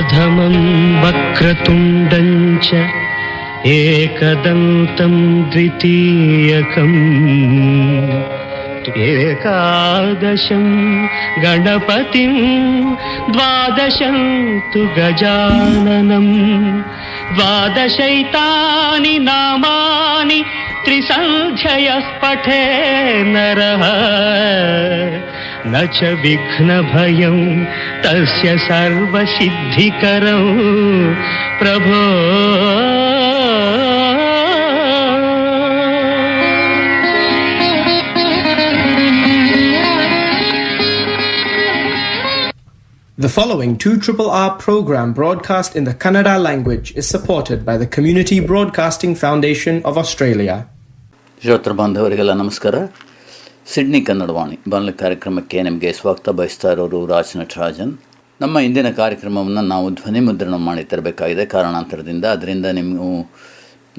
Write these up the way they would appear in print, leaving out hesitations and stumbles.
प्रथमं वक्रतुण्डं च एकदन्तं द्वितीयकम् एकादशं गणपतिं द्वादशं तु गजाननं द्वादशैतानि नामानि त्रिसन्ध्ययः पठे नरः न च विघ्नभयं तस्य सर्वसिद्धिकरं प्रभो. The following 2RRR program broadcast in the Kannada language is supported by the Community Broadcasting Foundation of Australia. ಶ್ರೋತೃ ಬಾಂಧವರಿಗೆಲ್ಲ ನಮಸ್ಕಾರ. ಸಿಡ್ನಿ ಕನ್ನಡ ವಾಣಿ ಬಾನುಲಿ ಕಾರ್ಯಕ್ರಮಕ್ಕೆ ನಿಮಗೆ ಸ್ವಾಗತ ಬಯಸ್ತಾ ಇರೋರು ರಾಜ್ ನಟರಾಜನ್. ನಮ್ಮ ಇಂದಿನ ಕಾರ್ಯಕ್ರಮವನ್ನು ನಾವು ಧ್ವನಿ ಮುದ್ರಣ ಮಾಡಿ ತರಬೇಕಾಗಿದೆ ಕಾರಣಾಂತರದಿಂದ. ಅದರಿಂದ ನೀವು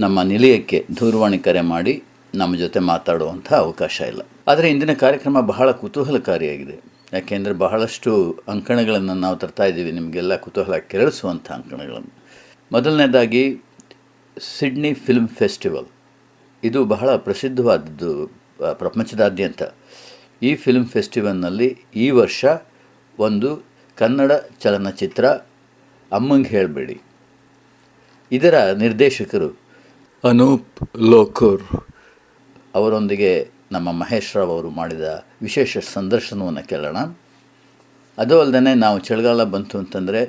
ನಮ್ಮ ನಿಲಯಕ್ಕೆ ದೂರವಾಣಿ ಕರೆ ಮಾಡಿ ನಮ್ಮ ಜೊತೆ ಮಾತಾಡುವಂಥ ಅವಕಾಶ ಇಲ್ಲ. ಆದರೆ ಇಂದಿನ ಕಾರ್ಯಕ್ರಮ ಬಹಳ ಕುತೂಹಲಕಾರಿಯಾಗಿದೆ. ಯಾಕೆಂದರೆ ಬಹಳಷ್ಟು ಅಂಕಣಗಳನ್ನು ನಾವು ತರ್ತಾ ಇದ್ದೀವಿ, ನಿಮಗೆಲ್ಲ ಕುತೂಹಲ ಕೆರಳಿಸುವಂಥ ಅಂಕಣಗಳನ್ನು. ಮೊದಲನೇದಾಗಿ ಸಿಡ್ನಿ ಫಿಲ್ಮ್ ಫೆಸ್ಟಿವಲ್, ಇದು ಬಹಳ ಪ್ರಸಿದ್ಧವಾದದ್ದು ಪ್ರಪಂಚದಾದ್ಯಂತ. ಈ ಫಿಲ್ಮ್ ಫೆಸ್ಟಿವಲ್ನಲ್ಲಿ ಈ ವರ್ಷ ಒಂದು ಕನ್ನಡ ಚಲನಚಿತ್ರ ಅಮ್ಮಂಗೆ ಹೇಳಬೇಡಿ, ಇದರ ನಿರ್ದೇಶಕರು ಅನೂಪ್ ಲೋಕುರ್ ಅವರೊಂದಿಗೆ ನಮ್ಮ ಮಹೇಶ್ ರಾವ್ ಅವರು ಮಾಡಿದ ವಿಶೇಷ ಸಂದರ್ಶನವನ್ನು ಕೇಳೋಣ. ಅದು ಅಲ್ಲದೆ ನಾವು ಚಳಿಗಾಲ ಬಂತು ಅಂತಂದರೆ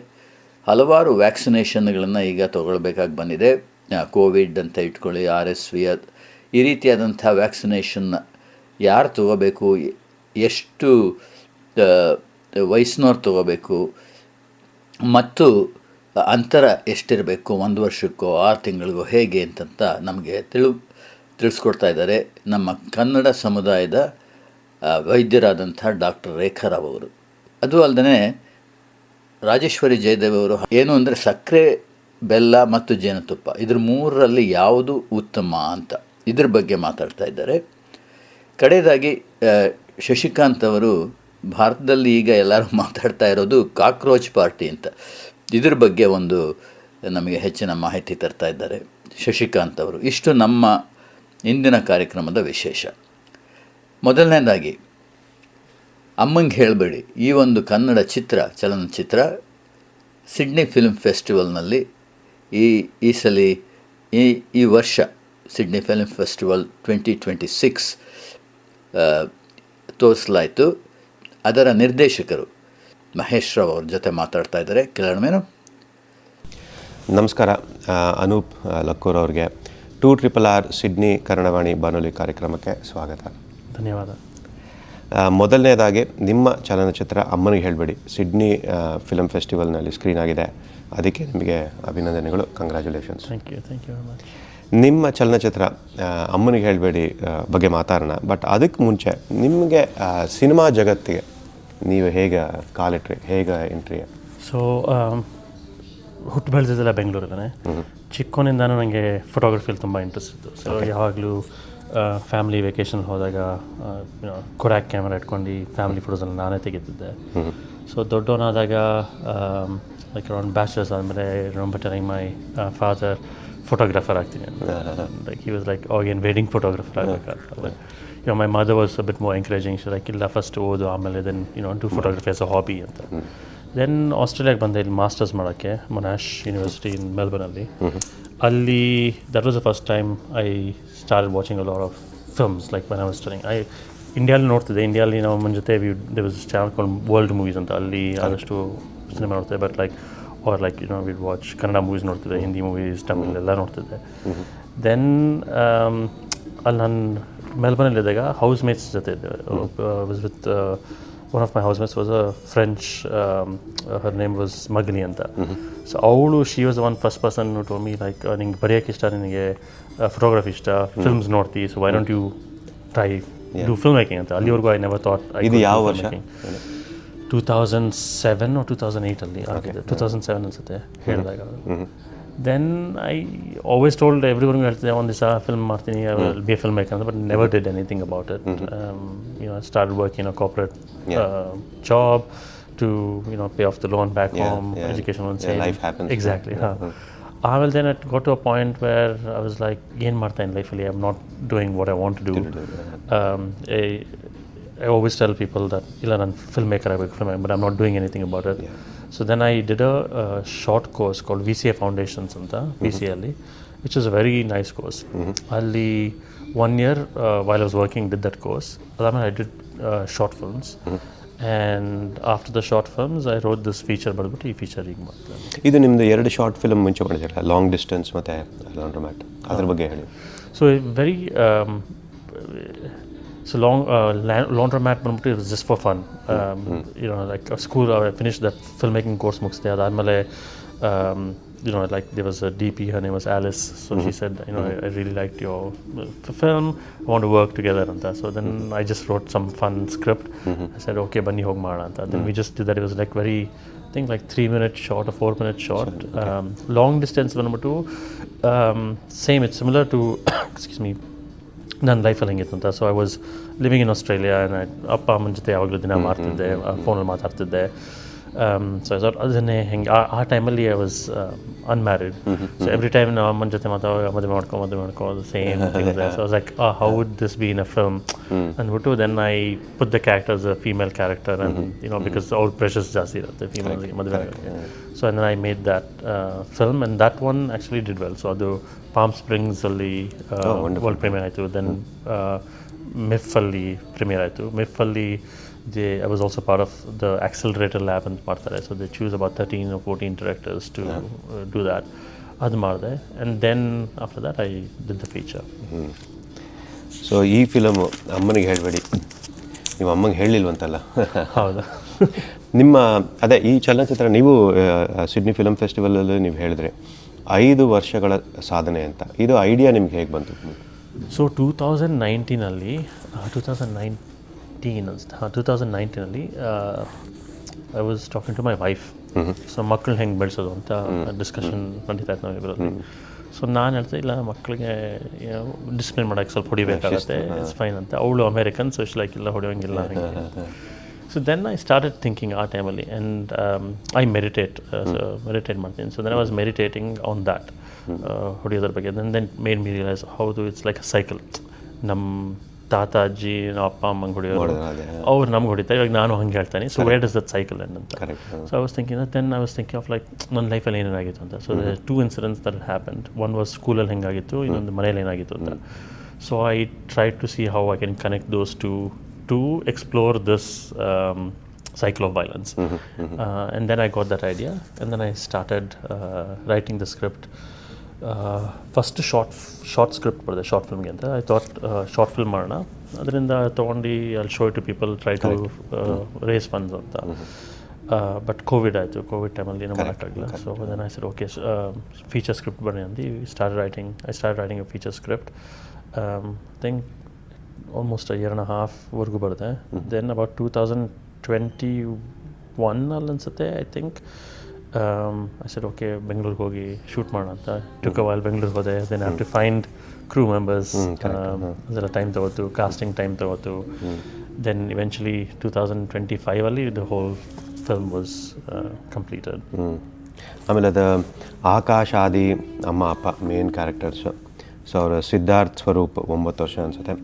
ಹಲವಾರು ವ್ಯಾಕ್ಸಿನೇಷನ್ಗಳನ್ನು ಈಗ ತೊಗೊಳ್ಬೇಕಾಗಿ ಬಂದಿದೆ. ಕೋವಿಡ್ ಅಂತ ಇಟ್ಕೊಳ್ಳಿ, RSV, ಈ ರೀತಿಯಾದಂಥ ವ್ಯಾಕ್ಸಿನೇಷನ್ನ ಯಾರು ತೊಗೋಬೇಕು, ಎಷ್ಟು ವಯಸ್ಸಿನವ್ರು ತೊಗೋಬೇಕು ಮತ್ತು ಅಂತರ ಎಷ್ಟಿರಬೇಕು, 1 ವರ್ಷಕ್ಕೋ 6 ತಿಂಗಳಿಗೋ ಹೇಗೆ ಅಂತಂತ ನಮಗೆ ತಿಳಿಸ್ಕೊಡ್ತಾ ಇದ್ದಾರೆ ನಮ್ಮ ಕನ್ನಡ ಸಮುದಾಯದ ವೈದ್ಯರಾದಂಥ ಡಾಕ್ಟರ್ ರೇಖಾರಾವ್ ಅವರು. ಅದು ಅಲ್ಲದೆ ರಾಜೇಶ್ವರಿ ಜಯದೇವ್ ಅವರು ಏನು ಅಂದರೆ ಸಕ್ಕರೆ, ಬೆಲ್ಲ ಮತ್ತು ಜೇನುತುಪ್ಪ ಇದ್ರ 3ರಲ್ಲಿ ಯಾವುದು ಉತ್ತಮ ಅಂತ ಇದ್ರ ಬಗ್ಗೆ ಮಾತಾಡ್ತಾ ಇದ್ದಾರೆ. ಕಡೆಯದಾಗಿ ಶಶಿಕಾಂತ್ ಅವರು ಭಾರತದಲ್ಲಿ ಈಗ ಎಲ್ಲರೂ ಮಾತಾಡ್ತಾ ಇರೋದು ಕಾಕ್ರೋಚ್ ಪಾರ್ಟಿ ಅಂತ, ಇದ್ರ ಬಗ್ಗೆ ಒಂದು ನಮಗೆ ಹೆಚ್ಚಿನ ಮಾಹಿತಿ ತರ್ತಾ ಇದ್ದಾರೆ ಶಶಿಕಾಂತ್ ಅವರು. ಇಷ್ಟು ನಮ್ಮ ಇಂದಿನ ಕಾರ್ಯಕ್ರಮದ ವಿಶೇಷ. ಮೊದಲನೇದಾಗಿ ಅಮ್ಮಂಗೆ ಹೇಳಬೇಡಿ, ಈ ಒಂದು ಕನ್ನಡ ಚಲನಚಿತ್ರ ಸಿಡ್ನಿ ಫಿಲ್ಮ್ ಫೆಸ್ಟಿವಲ್ನಲ್ಲಿ ಈ ಸಲ ಈ ವರ್ಷ ಸಿಡ್ನಿ ಫಿಲ್ಮ್ ಫೆಸ್ಟಿವಲ್ 2026 ತೋರಿಸಲಾಯಿತು. ಅದರ ನಿರ್ದೇಶಕರು ಮಹೇಶ್ ರಾವ್ ಅವ್ರ ಜೊತೆ ಮಾತಾಡ್ತಾ ಇದ್ದಾರೆ, ಕೇಳೋಣ. ನಮಸ್ಕಾರ. ಅನೂಪ್ ಲಕ್ಕೂರ್ ಅವ್ರಿಗೆ 2RRR ಸಿಡ್ನಿ ಕನ್ನಡವಾಣಿ ಬಾನುಲಿ ಕಾರ್ಯಕ್ರಮಕ್ಕೆ ಸ್ವಾಗತ. ಧನ್ಯವಾದ. ಮೊದಲನೇದಾಗಿ ನಿಮ್ಮ ಚಲನಚಿತ್ರ ಅಮ್ಮನಿಗೆ ಹೇಳಬೇಡಿ ಸಿಡ್ನಿ ಫಿಲ್ಮ್ ಫೆಸ್ಟಿವಲ್ನಲ್ಲಿ ಸ್ಕ್ರೀನ್ ಆಗಿದೆ, ಅದಕ್ಕೆ ನಿಮಗೆ ಅಭಿನಂದನೆಗಳು, congratulations. Thank you very much. ನಿಮ್ಮ ಚಲನಚಿತ್ರ ಅಮ್ಮನಿಗೆ ಹೇಳಬೇಡಿ ಬಗ್ಗೆ ಮಾತಾಡೋಣ. ಬಟ್ ಅದಕ್ಕೆ ಮುಂಚೆ ನಿಮಗೆ ಸಿನಿಮಾ ಜಗತ್ತಿಗೆ ನೀವು ಹೇಗೆ ಕಾಲಿಟ್ರಿ, ಹೇಗೆ ಎಂಟ್ರಿ? ಸೊ ಹುಟ್ಟು ಬೆಳೆದಿದ್ದೆಲ್ಲ ಬೆಂಗಳೂರಲ್ಲೇ. ಚಿಕ್ಕವನಿಂದಾನು ನನಗೆ ಫೋಟೋಗ್ರಫಿಯಲ್ಲಿ ತುಂಬ ಇಂಟ್ರೆಸ್ಟ್ ಇತ್ತು. ಸೊ ಯಾವಾಗಲೂ ಫ್ಯಾಮಿಲಿ ವೆಕೇಷನ್ ಹೋದಾಗ ಕೊಡ್ಯಾಕ್ ಕ್ಯಾಮ್ರಾ ಇಟ್ಕೊಂಡು ಫ್ಯಾಮಿಲಿ ಫೋಟೋಸನ್ನು ನಾನೇ ತೆಗಿತಿದ್ದೆ. ಸೊ ದೊಡ್ಡವನಾದಾಗ ಲೈಕ್ ಅರೌಂಡ್ ಬ್ಯಾಚಲರ್ಸ್ ಆದಮೇಲೆ remember telling my father photographer ಆಗ್ತೀನಿ ಅಂತ. ಲೈಕ್ ಹಿ ವಾಸ್ ಲೈಕ್ ಅವಾಗೇನು ವೆಡ್ಡಿಂಗ್ ಫೋಟೋಗ್ರಾಫರ್ ಆಗಬೇಕಾಗ್ತದೆ. My mother was a bit more encouraging. Like ಇಲ್ಲ ಫಸ್ಟ್ ಓದು, ಆಮೇಲೆ then do photography as a hobby ಅಂತ. ದೆನ್ ಆಸ್ಟ್ರೇಲಿಯಾಗೆ ಬಂದೆ ಇಲ್ಲಿ ಮಾಸ್ಟರ್ಸ್ ಮಾಡೋಕ್ಕೆ ಮೊನಾಶ್ ಯೂನಿವರ್ಸಿಟಿ ಇನ್ ಮೆಲ್ಬರ್ನಲ್ಲಿ. ಅಲ್ಲಿ that was the first time I started watching a lot of films. Like when I was studying, ಇಂಡಿಯಾಲಿ ನೋಡ್ತಿದ್ದೆ. ಇಂಡಿಯಾಲಿ ನಾವು ನಮ್ಮ ಜೊತೆ ದೇ ವಾಸ್ ಚಾನಲ್ ಕೊಂಡು ವರ್ಲ್ಡ್ ಮೂವೀಸ್ ಅಂತ, ಅಲ್ಲಿ ಆದಷ್ಟು ಸಿನಿಮಾ ನೋಡ್ತಿದ್ದೆ. But like we'd watch Kannada movies ನೋಡ್ತಿದ್ದೆ, ಹಿಂದಿ ಮೂವೀಸ್, ತಮಿಳ್ ಎಲ್ಲ ನೋಡ್ತಿದ್ದೆ. ದೆನ್ ಅಲ್ಲಿ ನಾನು ಮೆಲ್ಬರ್ನಲ್ಲಿದ್ದಾಗ ಹೌಸ್ ಮೇಟ್ಸ್ ಜೊತೆ ಇದ್ದೆ. Was with one of my housemates was a French, her name was Magni anta. So she was the first person who told me like ninge bariyake ishta, ninge photography ishta, films norti, so why don't you try do filmmaking anta. Allivargu I never thought I could do filmmaking. 2007 or 2008 ಅಲ್ಲಿ ಆಗಿದೆ. 2007 ಅನ್ಸುತ್ತೆ ಹೇಳಿದಾಗ. Then I always told everyone ಹೇಳ್ತಿದ್ದೆ ಒಂದು ದಿವಸ film ಮಾಡ್ತೀನಿ, I will be a filmmaker ಅಂತ, but never did anything about it. I started working in a corporate job, to pay off the loan back Yeah, home, yeah. education loan, Yeah, life happens. exactly. Yeah. ಆಮೇಲೆ then it got to a point where I was like, ಏನು ಮಾಡ್ತಾ ಇದ್ದೀನಿ ಲೈಫಲ್ಲಿ, I'm not doing what I want to do. I always tell people that ಇಲ್ಲ ನಾನು film maker ಆಗಬೇಕು, but I'm not doing anything about it. Yeah. So then I did a short course called VCA Foundations ಅಂತ VCA ಅಲ್ಲಿ, which is a very nice course. ಅಲ್ಲಿ 1 year while I was working did that course. Adaamele I did short films. And after the short films I wrote this feature ಬಂದ್ಬಿಟ್ಟು ಈ feature ಈಗ ಮಾಡ್ತಾರೆ. ಇದು ನಿಮ್ಮದು 2 short film ಮುಂಚೆ ಮಾಡಿದ್ದೀರಲ್ಲ, long distance ಮತ್ತು laundromat, ಅದ್ರ ಬಗ್ಗೆ ಹೇಳಿ. So very so laundromat ಬಂದ್ಬಿಟ್ಟು it was just for fun. Like a school, I finished that filmmaking course ಮುಗಿಸಿದೆ. ಅದಾದಮೇಲೆ like there was a DP, her name was Alice, so she said, I really liked your film, I want to work together anta. So then I just wrote some fun script. I said okay bani hog ಮಾಡೋಣ ಅಂತ. Then we just did that. It was like very, I think like 3-minute short or 4-minute short. Long distance ಬಂದ್ಬಿಟ್ಟು same, it's similar to excuse me, ನನ್ನ ಲೈಫಲ್ಲಿ ಹೆಂಗಿತ್ತು ಅಂತ. So I was living in Australia, ಅಪ್ಪ ಅಮ್ಮನ ಜೊತೆ ಯಾವಾಗಲೂ ದಿನ ಮಾಡ್ತಿದ್ದೆ, ಫೋನಲ್ಲಿ ಮಾತಾಡ್ತಿದ್ದೆ. ಸೊ ಅದನ್ನೇ ಹೆಂಗೆ ಆ ಟೈಮಲ್ಲಿ I was unmarried. So every time ನಾವು ಅಮ್ಮನ ಜೊತೆ ಮದುವೆ ಮಾಡ್ಕೊ same things. So like how would this be in a film ಅಂದ್ಬಿಟ್ಟು then I put the characters a female character, and because ಅವ್ರ ಪ್ರೆಷರ್ಸ್ ಜಾಸ್ತಿ ಇರುತ್ತೆ ಫೀಮೇಲ್ಗೆ ಮದುವೆ ಆಗೋಕ್ಕೆ. So and I made that film, and that one actually did well. So ಅದು Palm ಸ್ಪ್ರಿಂಗ್ಸಲ್ಲಿ world premiere ಆಯಿತು. ದೆನ್ ಮಿಫಲ್ಲಿ ಪ್ರೀಮಿಯರ್ ಆಯಿತು. ಮಿಫಲ್ಲಿ I was also part of the accelerator lab ಅಂತ ಮಾಡ್ತಾರೆ. So they choose about 13 or 14 directors to do that. ಅದು ಮಾಡಿದೆ, and then after that I did the feature. So ಈ ಫಿಲಮು ಅಮ್ಮನಿಗೆ ಹೇಳಬೇಡಿ, ನೀವು ಅಮ್ಮಂಗೆ ಹೇಳಿಲ್ವಂತಲ್ಲ? ಹೌದಾ? ನಿಮ್ಮ ಅದೇ ಈ ಚಲನಚಿತ್ರ ನೀವು ಸಿಡ್ನಿ ಫಿಲಮ್ ಫೆಸ್ಟಿವಲಲ್ಲಿ ನೀವು ಹೇಳಿದ್ರಿ 5 ವರ್ಷಗಳ ಸಾಧನೆ ಅಂತ. ಇದು ಐಡಿಯಾ ನಿಮ್ಗೆ ಹೇಗೆ ಬಂತು? So 2019 2019 I was talking to my wife. So ಮಕ್ಕಳು ಹೆಂಗೆ ಬೆಳೆಸೋದು ಅಂತ ಡಿಸ್ಕಷನ್ ನಡೀತಾ ಇತ್ತು ನಾವಿಬ್ಬರಲ್ಲಿ. ಸೊ ನಾನು ಹೇಳ್ತಾ ಇಲ್ಲ, ಮಕ್ಕಳಿಗೆ ಡಿಸಿಪ್ಲಿನ್ ಮಾಡೋಕ್ಕೆ ಸ್ವಲ್ಪ ಹೊಡಿಬೇಕಾಗತ್ತೆ, ಇಟ್ಸ್ ಫೈನ್ ಅಂತ. ಅವಳು ಅಮೇರಿಕನ್, ಸೊ ಇಷ್ಟು ಲೈಕ್ ಇಲ್ಲ ಹೊಡೆಯೋಂಗಿಲ್ಲ ಹಂಗೆ. So then I started thinking ಆ ಟೈಮಲ್ಲಿ, ಆ್ಯಂಡ್ ಐ ಮೆಡಿಟೇಟ್ ಮಾಡ್ತೀನಿ. So then I was meditating on that, ಹೊಡೆಯೋದ್ರ ಬಗ್ಗೆ. ದೆನ್ ಮೇಡ್ ಮಿ ರಿಯಲೈಸ್ ಹೌದು ಇಟ್ಸ್ ಲೈಕ್ ಅ ಸೈಕಲ್. ನಮ್ಮ ತಾತ ಅಜ್ಜಿ ನಾವು ಅಪ್ಪ ಅಮ್ಮಂಗೆ ಹೊಡೆಯೋರು, ಅವ್ರು ನಮ್ಗೆ ಹೊಡಿತಾರೆ, ಇವಾಗ ನಾನು ಹಂಗೆ ಹೇಳ್ತಾನೆ. So where does that cycle end ಅಂತ. So I was thinking of like ನನ್ನ ಲೈಫಲ್ಲಿ ಏನೇನಾಗಿತ್ತು ಅಂತ. So 2 incidents that happened. One was ಸ್ಕೂಲಲ್ಲಿ ಹೆಂಗಾಗಿತ್ತು, ಇನ್ನೊಂದು ಮನೇಲಿ ಏನಾಗಿತ್ತು ಅಂತ. So I try to see how I can connect those to explore this cycle of violence. And then I got that idea, and then I started writing the script. First short script ಬರೆದೆ short ಫಿಲ್ಮ್ಗೆ ಅಂತ. I thought short film ಮಾಡೋಣ, ಅದರಿಂದ ತೊಗೊಂಡು ಅಲ್ಲಿ show to people, try to raise funds ಅಂತ. But Covid ಆಯಿತು. Covid ಟೈಮಲ್ಲಿ ಏನೂ ಮಾಡೋಕ್ಕಾಗಲ್ಲ. So then I said okay, feature script ಬನ್ನಿ ಅಂತ. I start writing a feature script. Think almost 1.5 years ಬರೆದೆ. ದೆನ್ ಅಬೌಟ್ 2021 ಅಲ್ಲಿ ಅನಿಸುತ್ತೆ, I think I said okay, ಬೆಂಗಳೂರಿಗೆ ಹೋಗಿ ಶೂಟ್ ಮಾಡೋಣ ಅಂತ. Took a while. ಬೆಂಗಳೂರಿಗೆ ಹೋದೆ. Then have to find crew members. ಅದೆಲ್ಲ ಟೈಮ್ ತೊಗೋತು, ಕಾಸ್ಟಿಂಗ್ ಟೈಮ್ ತೊಗೋತು. Then eventually 2025 the whole film was completed. ಆಮೇಲೆ ಅದು ಆಕಾಶ್, ಆದಿ, ಅಮ್ಮ ಅಪ್ಪ ಮೇನ್ ಕ್ಯಾರೆಕ್ಟರ್ಸು. ಸೊ ಅವರು ಸಿದ್ಧಾರ್ಥ್ ಸ್ವರೂಪ್ 9 ವರ್ಷ ಅನಿಸುತ್ತೆ,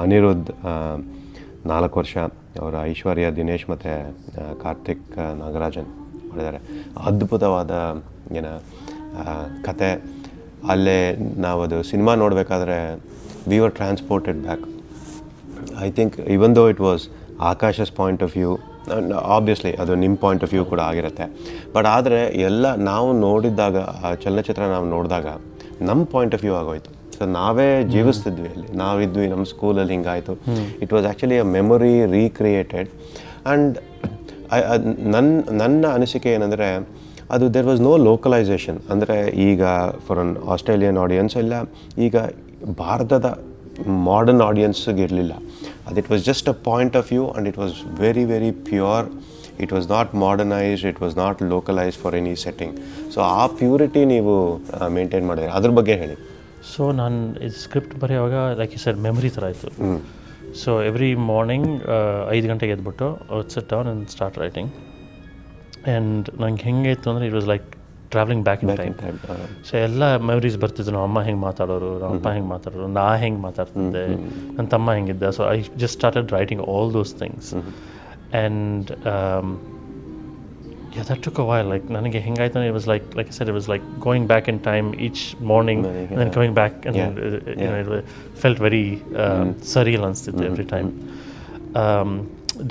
ಅನಿರುದ್ಧ್ 4 ವರ್ಷ, ಅವರ ಐಶ್ವರ್ಯ, ದಿನೇಶ್ ಮತ್ತು ಕಾರ್ತಿಕ್ ನಾಗರಾಜನ್ ಮಾಡಿದ್ದಾರೆ. ಅದ್ಭುತವಾದ ಕತೆ. ಅಲ್ಲೇ ನಾವು ಅದು ಸಿನಿಮಾ ನೋಡಬೇಕಾದ್ರೆ we were transported back. I think even though it was Akash's point of view, obviously ಅದು ನಿಮ್ಮ ಪಾಯಿಂಟ್ ಆಫ್ ವ್ಯೂ ಕೂಡ ಆಗಿರುತ್ತೆ. ಬಟ್ ಆದರೆ ಎಲ್ಲ ನಾವು ನೋಡಿದ್ದಾಗ, ಆ ಚಲನಚಿತ್ರ ನಾವು ನೋಡಿದಾಗ ನಮ್ಮ ಪಾಯಿಂಟ್ ಆಫ್ ವ್ಯೂ ಆಗೋಯ್ತು. ಸೊ ನಾವೇ ಜೀವಿಸ್ತಿದ್ವಿ ಅಲ್ಲಿ, ನಾವಿದ್ವಿ, ನಮ್ಮ ಸ್ಕೂಲಲ್ಲಿ ಹಿಂಗಾಯಿತು. It was actually a memory recreated. And ನನ್ನ ಅನಿಸಿಕೆ ಏನಂದರೆ, ಅದು ದೇರ್ ವಾಸ್ ನೋ ಲೋಕಲೈಸೇಷನ್. ಅಂದರೆ ಈಗ ಫಾರ್ ಅನ್ ಆಸ್ಟ್ರೇಲಿಯನ್ ಆಡಿಯನ್ಸ್ ಇಲ್ಲ, ಈಗ ಭಾರತದ ಮಾಡರ್ನ್ ಆಡಿಯನ್ಸ್ಗೆ ಇರಲಿಲ್ಲ. ಅದು it was just a point of view, and it was very very pure. It was not modernised, it was not localised for any setting. So ಆ purity ನೀವು maintain ಮಾಡಿದ್ರೆ, ಅದ್ರ ಬಗ್ಗೆ ಹೇಳಿ. ಸೊ ನಾನು ಇದು ಸ್ಕ್ರಿಪ್ಟ್ ಬರೆಯುವಾಗ ಲೈಕ್ ಯು ಸೆಡ್ ಮೆಮರಿ ಥರ ಆಯಿತು. ಸೊ ಎವ್ರಿ ಮಾರ್ನಿಂಗ್ 5 ಗಂಟೆಗೆ ಎದ್ಬಿಟ್ಟು sit down and start writing. And ನಂಗೆ ಹೆಂಗೆ ಇತ್ತು ಅಂದರೆ it was like travelling back in time. So ಎಲ್ಲ ಮೆಮರೀಸ್ ಬರ್ತಿದ್ದು, ನಮ್ಮ ಅಮ್ಮ ಹೆಂಗೆ ಮಾತಾಡೋರು, ನಮ್ಮ ಅಪ್ಪ ಹೆಂಗೆ ಮಾತಾಡೋರು, ನಾ ಹೆಂಗೆ ಮಾತಾಡ್ತಿದ್ದೆ, ನನ್ನ ತಮ್ಮ ಹೆಂಗಿದ್ದೆ. So I just started writing all those things. And yeah, that took a while. Like ನನಗೆ ಹೆಂಗಾಯ್ತು, it was like I said, it was like going back in time each morning and then coming back, and you know, it felt very surreal ಅನಿಸ್ತಿತ್ತು every time.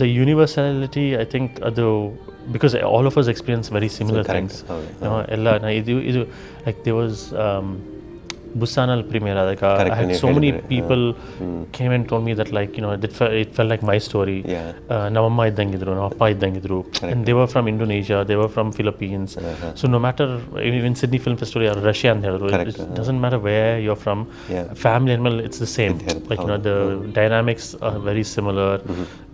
The universality, I think, ಅದು because all of us experience very similar things. You know, ಎಲ್ಲ ಇದು like there was Busanal premiere, like I had so many people came and told me that, like, you know, it felt like my story. Namamma iddangidru, namappa iddangidru, and they were from Indonesia, they were from Philippines. So no matter, even Sydney Film Festival or Russia and it doesn't matter where you're from, family animal, it's the same. Like, you know, the dynamics are very similar.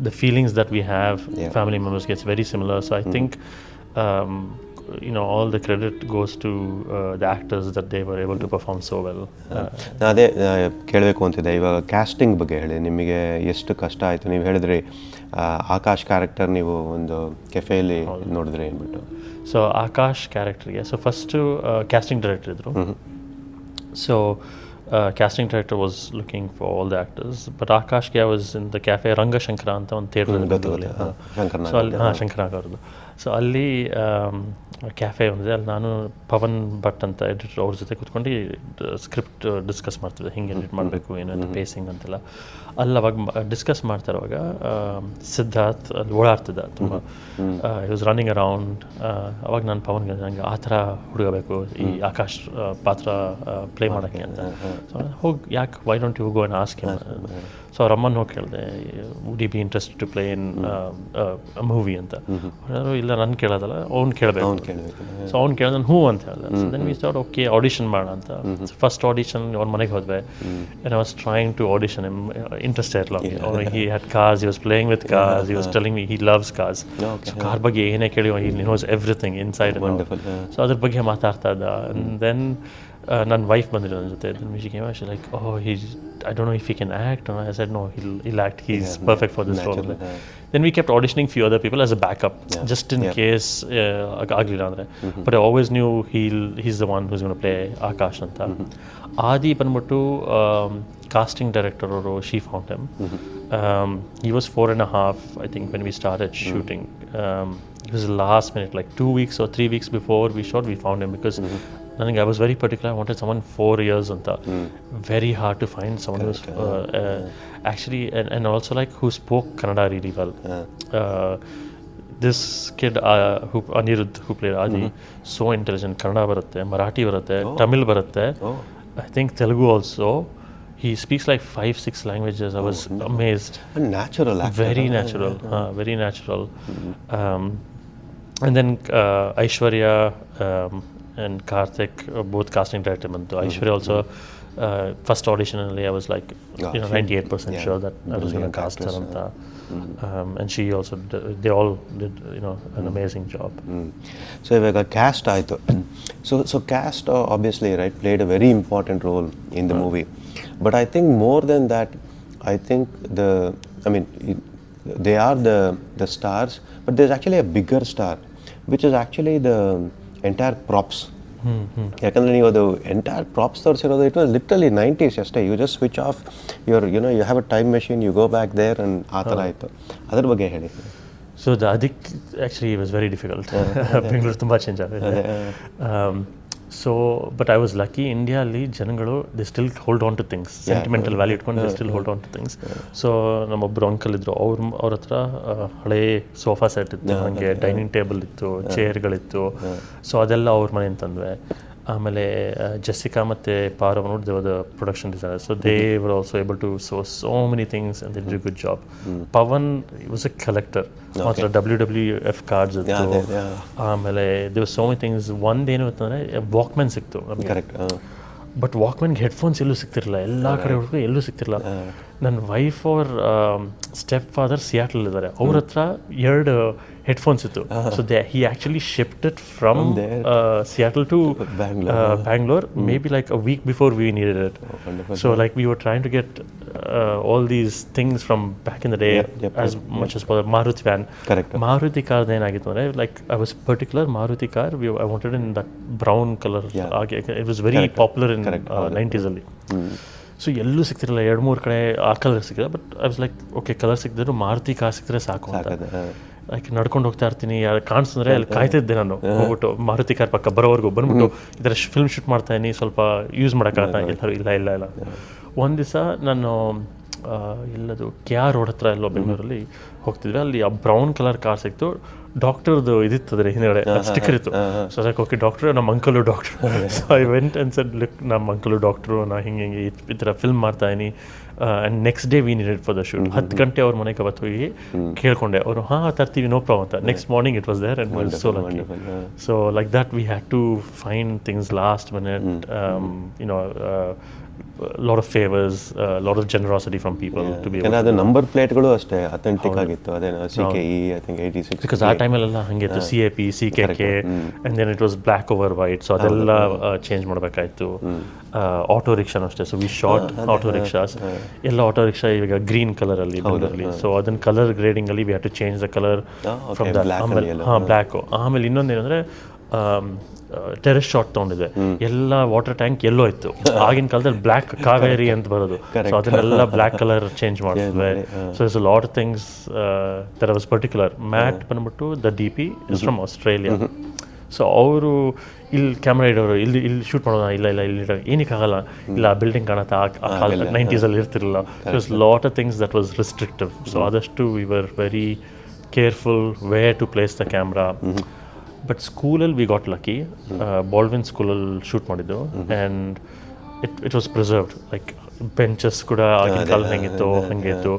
The feelings that we have, family members, gets very similar. So I think you know, all the credit goes to the actors that they were able to perform so well. ಅದೇ ಕೇಳಬೇಕು ಅಂತಿದ್ದೆ, ಇವಾಗ casting ಬಗ್ಗೆ ಹೇಳಿ, ನಿಮಗೆ ಎಷ್ಟು ಕಷ್ಟ ಆಯಿತು? ನೀವು ಹೇಳಿದ್ರಿ ಆಕಾಶ್ ಕ್ಯಾರೆಕ್ಟರ್ ನೀವು ಒಂದು ಕೆಫೆಯಲ್ಲಿ ನೋಡಿದ್ರಿ ಅಂದ್ಬಿಟ್ಟು. ಸೊ ಆಕಾಶ್ ಕ್ಯಾರೆಕ್ಟರ್ಗೆ ಫಸ್ಟು ಕ್ಯಾಸ್ಟಿಂಗ್ ಡೈರೆಕ್ಟರ್ ಇದ್ದರು. So casting director was looking for all the actors, but Akashge I was in the cafe Rangashankara ಅಂತ ಒಂದು ಥಿಯೇಟರ್, ಸೊ ಅಲ್ಲಿ ಶಂಕರನಾಗ್ ಅವ್ರದ್ದು. ಸೊ ಅಲ್ಲಿ ಕ್ಯಾಫೆ ಒಂದಿದೆ, ಅಲ್ಲಿ ನಾನು ಪವನ್ ಭಟ್ ಅಂತ ಎಡಿಟರ್ ಅವ್ರ ಜೊತೆ ಕೂತ್ಕೊಂಡು ಸ್ಕ್ರಿಪ್ಟ್ ಡಿಸ್ಕಸ್ ಮಾಡ್ತಿದ್ದೆ, ಹಿಂಗೆ ಎಡಿಟ್ ಮಾಡಬೇಕು ಏನು ಪೇಸಿಂಗ್ ಅಂತೆಲ್ಲ. ಅಲ್ಲಿ ಅವಾಗ ಡಿಸ್ಕಸ್ ಮಾಡ್ತಾ ಇರುವಾಗ ಸಿದ್ಧಾರ್ಥ್ ಅಲ್ಲಿ ಓಡಾಡ್ತಿದ್ದ ತುಂಬ, ಹಿ ವಾಸ್ ರನ್ನಿಂಗ್ ಅರೌಂಡ್. ಅವಾಗ ನಾನು ಪವನ್ಗೆ ನಂಗೆ ಆ ಥರ ಹುಡುಗ ಬೇಕು ಈ ಆಕಾಶ್ ಪಾತ್ರ ಪ್ಲೇ ಮಾಡೋಕ್ಕೆ ಅಂತ. ಸೊ ಹೋಗಿ ಯಾಕೆ, why don't you go and ask him. So ಅವ್ರ ಅಮ್ಮನ ಹೋಗಿ ಕೇಳಿದೆ, would you be interested to play in movie ಅಂತ. ಇಲ್ಲ ನನ್ನ ಕೇಳೋದಲ್ಲ, ಅವ್ನು ಕೇಳಬೇಕು. ಸೊ ಅವ್ನು ಕೇಳಿದ, ಹ್ಞೂ ಅಂತ ಹೇಳಿದೆ. So then we start, okay audition ಮಾಡೋಣ ಅಂತ. ಫಸ್ಟ್ ಆಡಿಷನ್ ಅವ್ರ ಮನೆಗೆ ಹೋದ್ವಿ, and I was trying to audition him. Interest ಇರಲ್ಲ ಅವ್ನಿಗೆ. He had cars, he was playing with cars, he was telling me he loves cars. So car ಬಗ್ಗೆ ಏನೇ ಕೇಳಿ he knows everything inside. So ಅದ್ರ ಬಗ್ಗೆ ಮಾತಾಡ್ತಾ ಇದ್ದ. ಆ್ಯಂಡ್ ದೆನ್ ನನ್ನ ವೈಫ್ ಬಂದಿರೋ ನನ್ನ ಜೊತೆ. Then she came, she like, oh I don't know if he can act. And I said, no, he'll act. He's perfect for this role. Then we kept auditioning few other people as a backup, just in case agli andre. But I always knew he's the one who's going to play Akash anta. Adi banbuttu casting director or she found him. He was 4.5, I think, when we started shooting. It was the last minute, like 2 weeks or 3 weeks before we shot, we found him, because I was very particular. I wanted someone 4 years anta. Very hard to find someone who's actually and also like who spoke Kannada really well. This kid who Anirudh, who played Adi, so intelligent. Kannada baratte, Marathi baratte, Tamil baratte, I think Telugu also. He speaks like 5-6 languages. I was amazed. A natural actor. Very natural. Very natural. And then Aishwarya and Karthik, both casting director bantu. Aishwarya also, first audition only I was like, 98% sure that I was going to cast her anta. And she also they all did, an amazing job. So ivaga cast aaytu. So cast obviously, right, played a very important role in the movie. But I think more than that, I think they are the stars, but there's actually a bigger star, which is actually the entire props. ಯಾಕಂದರೆ ನೀವು ಅದು entire props ತೋರಿಸಿರೋದು, it was literally 90s ಅಷ್ಟೇ. You just switch off your you have a time machine, you go back there and ಆ ಥರ ಆಯಿತು. ಅದ್ರ ಬಗ್ಗೆ ಹೇಳಿ. ಸೊ ಅದಕ್ಕೆ actually it was very difficult. Bengaluru ತುಂಬ ಚೇಂಜ್ ಆಗಿದೆ. So but I was lucky, ಇಂಡಿಯಾದಲ್ಲಿ ಜನಗಳು they still hold on to things, sentimental value ಇಟ್ಕೊಂಡು they still hold on to things. So ನಮ್ಮೊಬ್ಬರು ಅಂಕಲ್ ಇದ್ದರು, ಅವ್ರ ಹತ್ರ ಹಳೇ ಸೋಫಾ ಸೆಟ್ ಇತ್ತು, ಹಾಗೆ ಡೈನಿಂಗ್ ಟೇಬಲ್ ಇತ್ತು, ಚೇರ್ಗಳಿತ್ತು. ಸೊ ಅದೆಲ್ಲ ಅವ್ರ ಮನೆಯಿಂದ ತಂದ್ವಿ. ಆಮೇಲೆ ಜೆಸಿಕಾ ಮತ್ತು ಪಾರವ್ ದೇವದ production designer. So they were also able to so many things and they did good job. Pavan was a collector ಮಾತ್ರ. WWF ಕಾರ್ಡ್ಸ್ ಇತ್ತು. ಆಮೇಲೆ ದೇವ್ ಸೋ ಮೆನಿ ಥಿಂಗ್ಸ್. ಒಂದೇನು ಅಂತಂದರೆ ವಾಕ್ಮ್ಯಾನ್ ಸಿಕ್ತು ನಮಗೆ. ಕರೆಕ್ಟ್. ಬಟ್ ವಾಕ್ಮ್ಯಾನ್ಗೆ ಹೆಡ್ಫೋನ್ಸ್ ಎಲ್ಲೂ ಸಿಗ್ತಿರಲಿಲ್ಲ, ಎಲ್ಲ ಕಡೆ ಹುಡುಗ ಎಲ್ಲೂ ಸಿಗ್ತಿರಲಿಲ್ಲ. ನನ್ನ ವೈಫ್ ಅವ್ರ ಸ್ಟೆಪ್ ಫಾದರ್ ಸಿಯಾಟಲ್ ಇದ್ದಾರೆ, ಅವ್ರ ಹತ್ರ 2 ಹೆಡ್ಫೋನ್ಸ್ ಇತ್ತು. So he actually shift it from Seattle to Bangalore maybe like a week before we needed it. So like we were trying to get all these things from back in the day as much as possible. Maruti van, Maruti ಕಾರ್ದು ಏನಾಗಿತ್ತು ಅಂದರೆ like I was particular Maruti car I wanted in that brown colour. ಹಾಗೆ it was very popular in 90s ಅಲ್ಲಿ. So ಎಲ್ಲೂ ಸಿಗ್ತಿರಲಿಲ್ಲ, 2-3 ಕಡೆ ಆ colour ಸಿಕ್ಕಿದೆ. But I was like okay, colour ಸಿಕ್ಕಿದ್ರು ಮಾರುತಿ ಕಾರ್ ಸಿಕ್ಕಿದ್ರೆ ಸಾಕು ಅಂತ. ಲೈಕ್ ನಡ್ಕೊಂಡು ಹೋಗ್ತಾ ಇರ್ತೀನಿ, ಯಾರು ಕಾಣಿಸಿದ್ರೆ ಅಲ್ಲಿ ಕಾಯ್ತಿದ್ದೆ ನಾನು. ಹೋಗ್ಬಿಟ್ಟು ಮಾರುತಿ ಕಾರ್ ಪಕ್ಕ ಬರೋವರೆಗೂ ಬಂದ್ಬಿಟ್ಟು ಈ ಥರ ಫಿಲ್ಮ್ ಶೂಟ್ ಮಾಡ್ತಾಯಿನಿ, ಸ್ವಲ್ಪ ಯೂಸ್ ಮಾಡೋಕ್ಕಾಗತ್ತಾ? ಎಲ್ಲರೂ ಇಲ್ಲ. ಒಂದು ದಿವಸ ನಾನು ಎಲ್ಲದು KR ರೋಡ್ ಹತ್ರ ಎಲ್ಲೋ ಬೆಂಗಳೂರಲ್ಲಿ ಹೋಗ್ತಿದ್ವಿ. ಅಲ್ಲಿ ಆ ಬ್ರೌನ್ ಕಲರ್ ಕಾರ್ ಸಿಕ್ತು. ಡಾಕ್ಟರ್ದು ಇದಿತ್ತದ್ರೆ ಹಿಂದ್ಗಡೆ ಸ್ಟಿಕ್ಕರ್ ಇತ್ತು. ಸೊ ಲೈಕ್ ಓಕೆ, ಡಾಕ್ಟ್ರು, ನಮ್ಮ uncle doctor. So I went and said look, ನಮ್ಮ ಅಂಕಲು ಡಾಕ್ಟ್ರು, ನಾ ಹಿಂಗೆ ಈ ಥರ ಫಿಲ್ಮ್ ಮಾಡ್ತಾಯಿನಿ. And next day we needed for the shoot. 10 ಗಂಟೆ ಅವ್ರ ಮನೆಗೆ ಅವತ್ತು ಹೋಗಿ ಕೇಳ್ಕೊಂಡೆ. ಅವರು ತರ್ತೀವಿ, ನೋ ಪ್ರಾಬ್ಲಮ್ ಅಂತ. Next morning it was there and was so lucky. So like that we had to find things last minute, lot of favors, lot of generosity from people to be able to. ಅದು number ಪ್ಲೇಟ್ಗಳು ಅಷ್ಟೇ authentic ಆಗಿತ್ತು. ಅದೇನೋ CKE I think 86, because ಆ ಟೈಮಲ್ಲೆಲ್ಲ ಹಾಗೆ ಇತ್ತು, CAP CKK and then it was black over white. So ಅದೆಲ್ಲ change ಮಾಡಬೇಕಾಯ್ತು. ಆಟೋ ರಿಕ್ಷಾನು ಅಷ್ಟೇ. So we shot auto rickshaws. ಎಲ್ಲ ಆಟೋ ರಿಕ್ಷಾ ಈಗ ಗ್ರೀನ್ ಕಲರಲ್ಲಿ ಬೆಂಗಳೂರಲ್ಲಿ. ಸೊ ಅದನ್ನ ಕಲರ್ ಗ್ರೇಡಿಂಗಲ್ಲಿ we have to change the colour from that. ಆಮೇಲೆ ಬ್ಲ್ಯಾಕು. ಆಮೇಲೆ ಇನ್ನೊಂದೇನೆಂದರೆ ಟೆರೆಸ್ ಶಾಟ್ ತೊಗೊಂಡಿದೆ. ಎಲ್ಲ ವಾಟರ್ ಟ್ಯಾಂಕ್ ಎಲ್ಲೋ ಇತ್ತು. ಆಗಿನ ಕಾಲದಲ್ಲಿ ಬ್ಲ್ಯಾಕ್ ಕಾವೇರಿ ಅಂತ ಬರೋದು. ಸೊ ಅದನ್ನೆಲ್ಲ ಬ್ಲ್ಯಾಕ್ ಕಲರ್ ಚೇಂಜ್ ಮಾಡಿದ್ವಿ. So it's a lot of things that was particular. Matt ಬಂದ್ಬಿಟ್ಟು the DP is from Australia. So ಅವರು ಇಲ್ಲಿ ಕ್ಯಾಮ್ರಾ ಇಡೋರು, ಇಲ್ಲಿ ಶೂಟ್ ಮಾಡೋಣ, ಇಲ್ಲ ಇಲ್ಲಿ ಏನಕ್ಕಾಗಲ್ಲ, ಇಲ್ಲ ಬಿಲ್ಡಿಂಗ್ ಕಾಣುತ್ತಾ, ಆ ಕಾಲದಲ್ಲಿ 90s ಅಲ್ಲಿ ಇರ್ತಿರಲಿಲ್ಲ. So it's lot of things that was restrictive. So ಆದಷ್ಟು we were very careful where to place the camera. But ಸ್ಕೂಲಲ್ಲಿ ವಿ ಗಾಟ್ ಲಕ್ಕಿ. ಬಾಲ್ವಿನ್ ಸ್ಕೂಲಲ್ಲಿ ಶೂಟ್ ಮಾಡಿದ್ದು and it was preserved. Like benches ಕೂಡ ಆಗಿನ ಕಾಲ ಹೆಂಗಿತ್ತು ಹಂಗೆ ಇತ್ತು.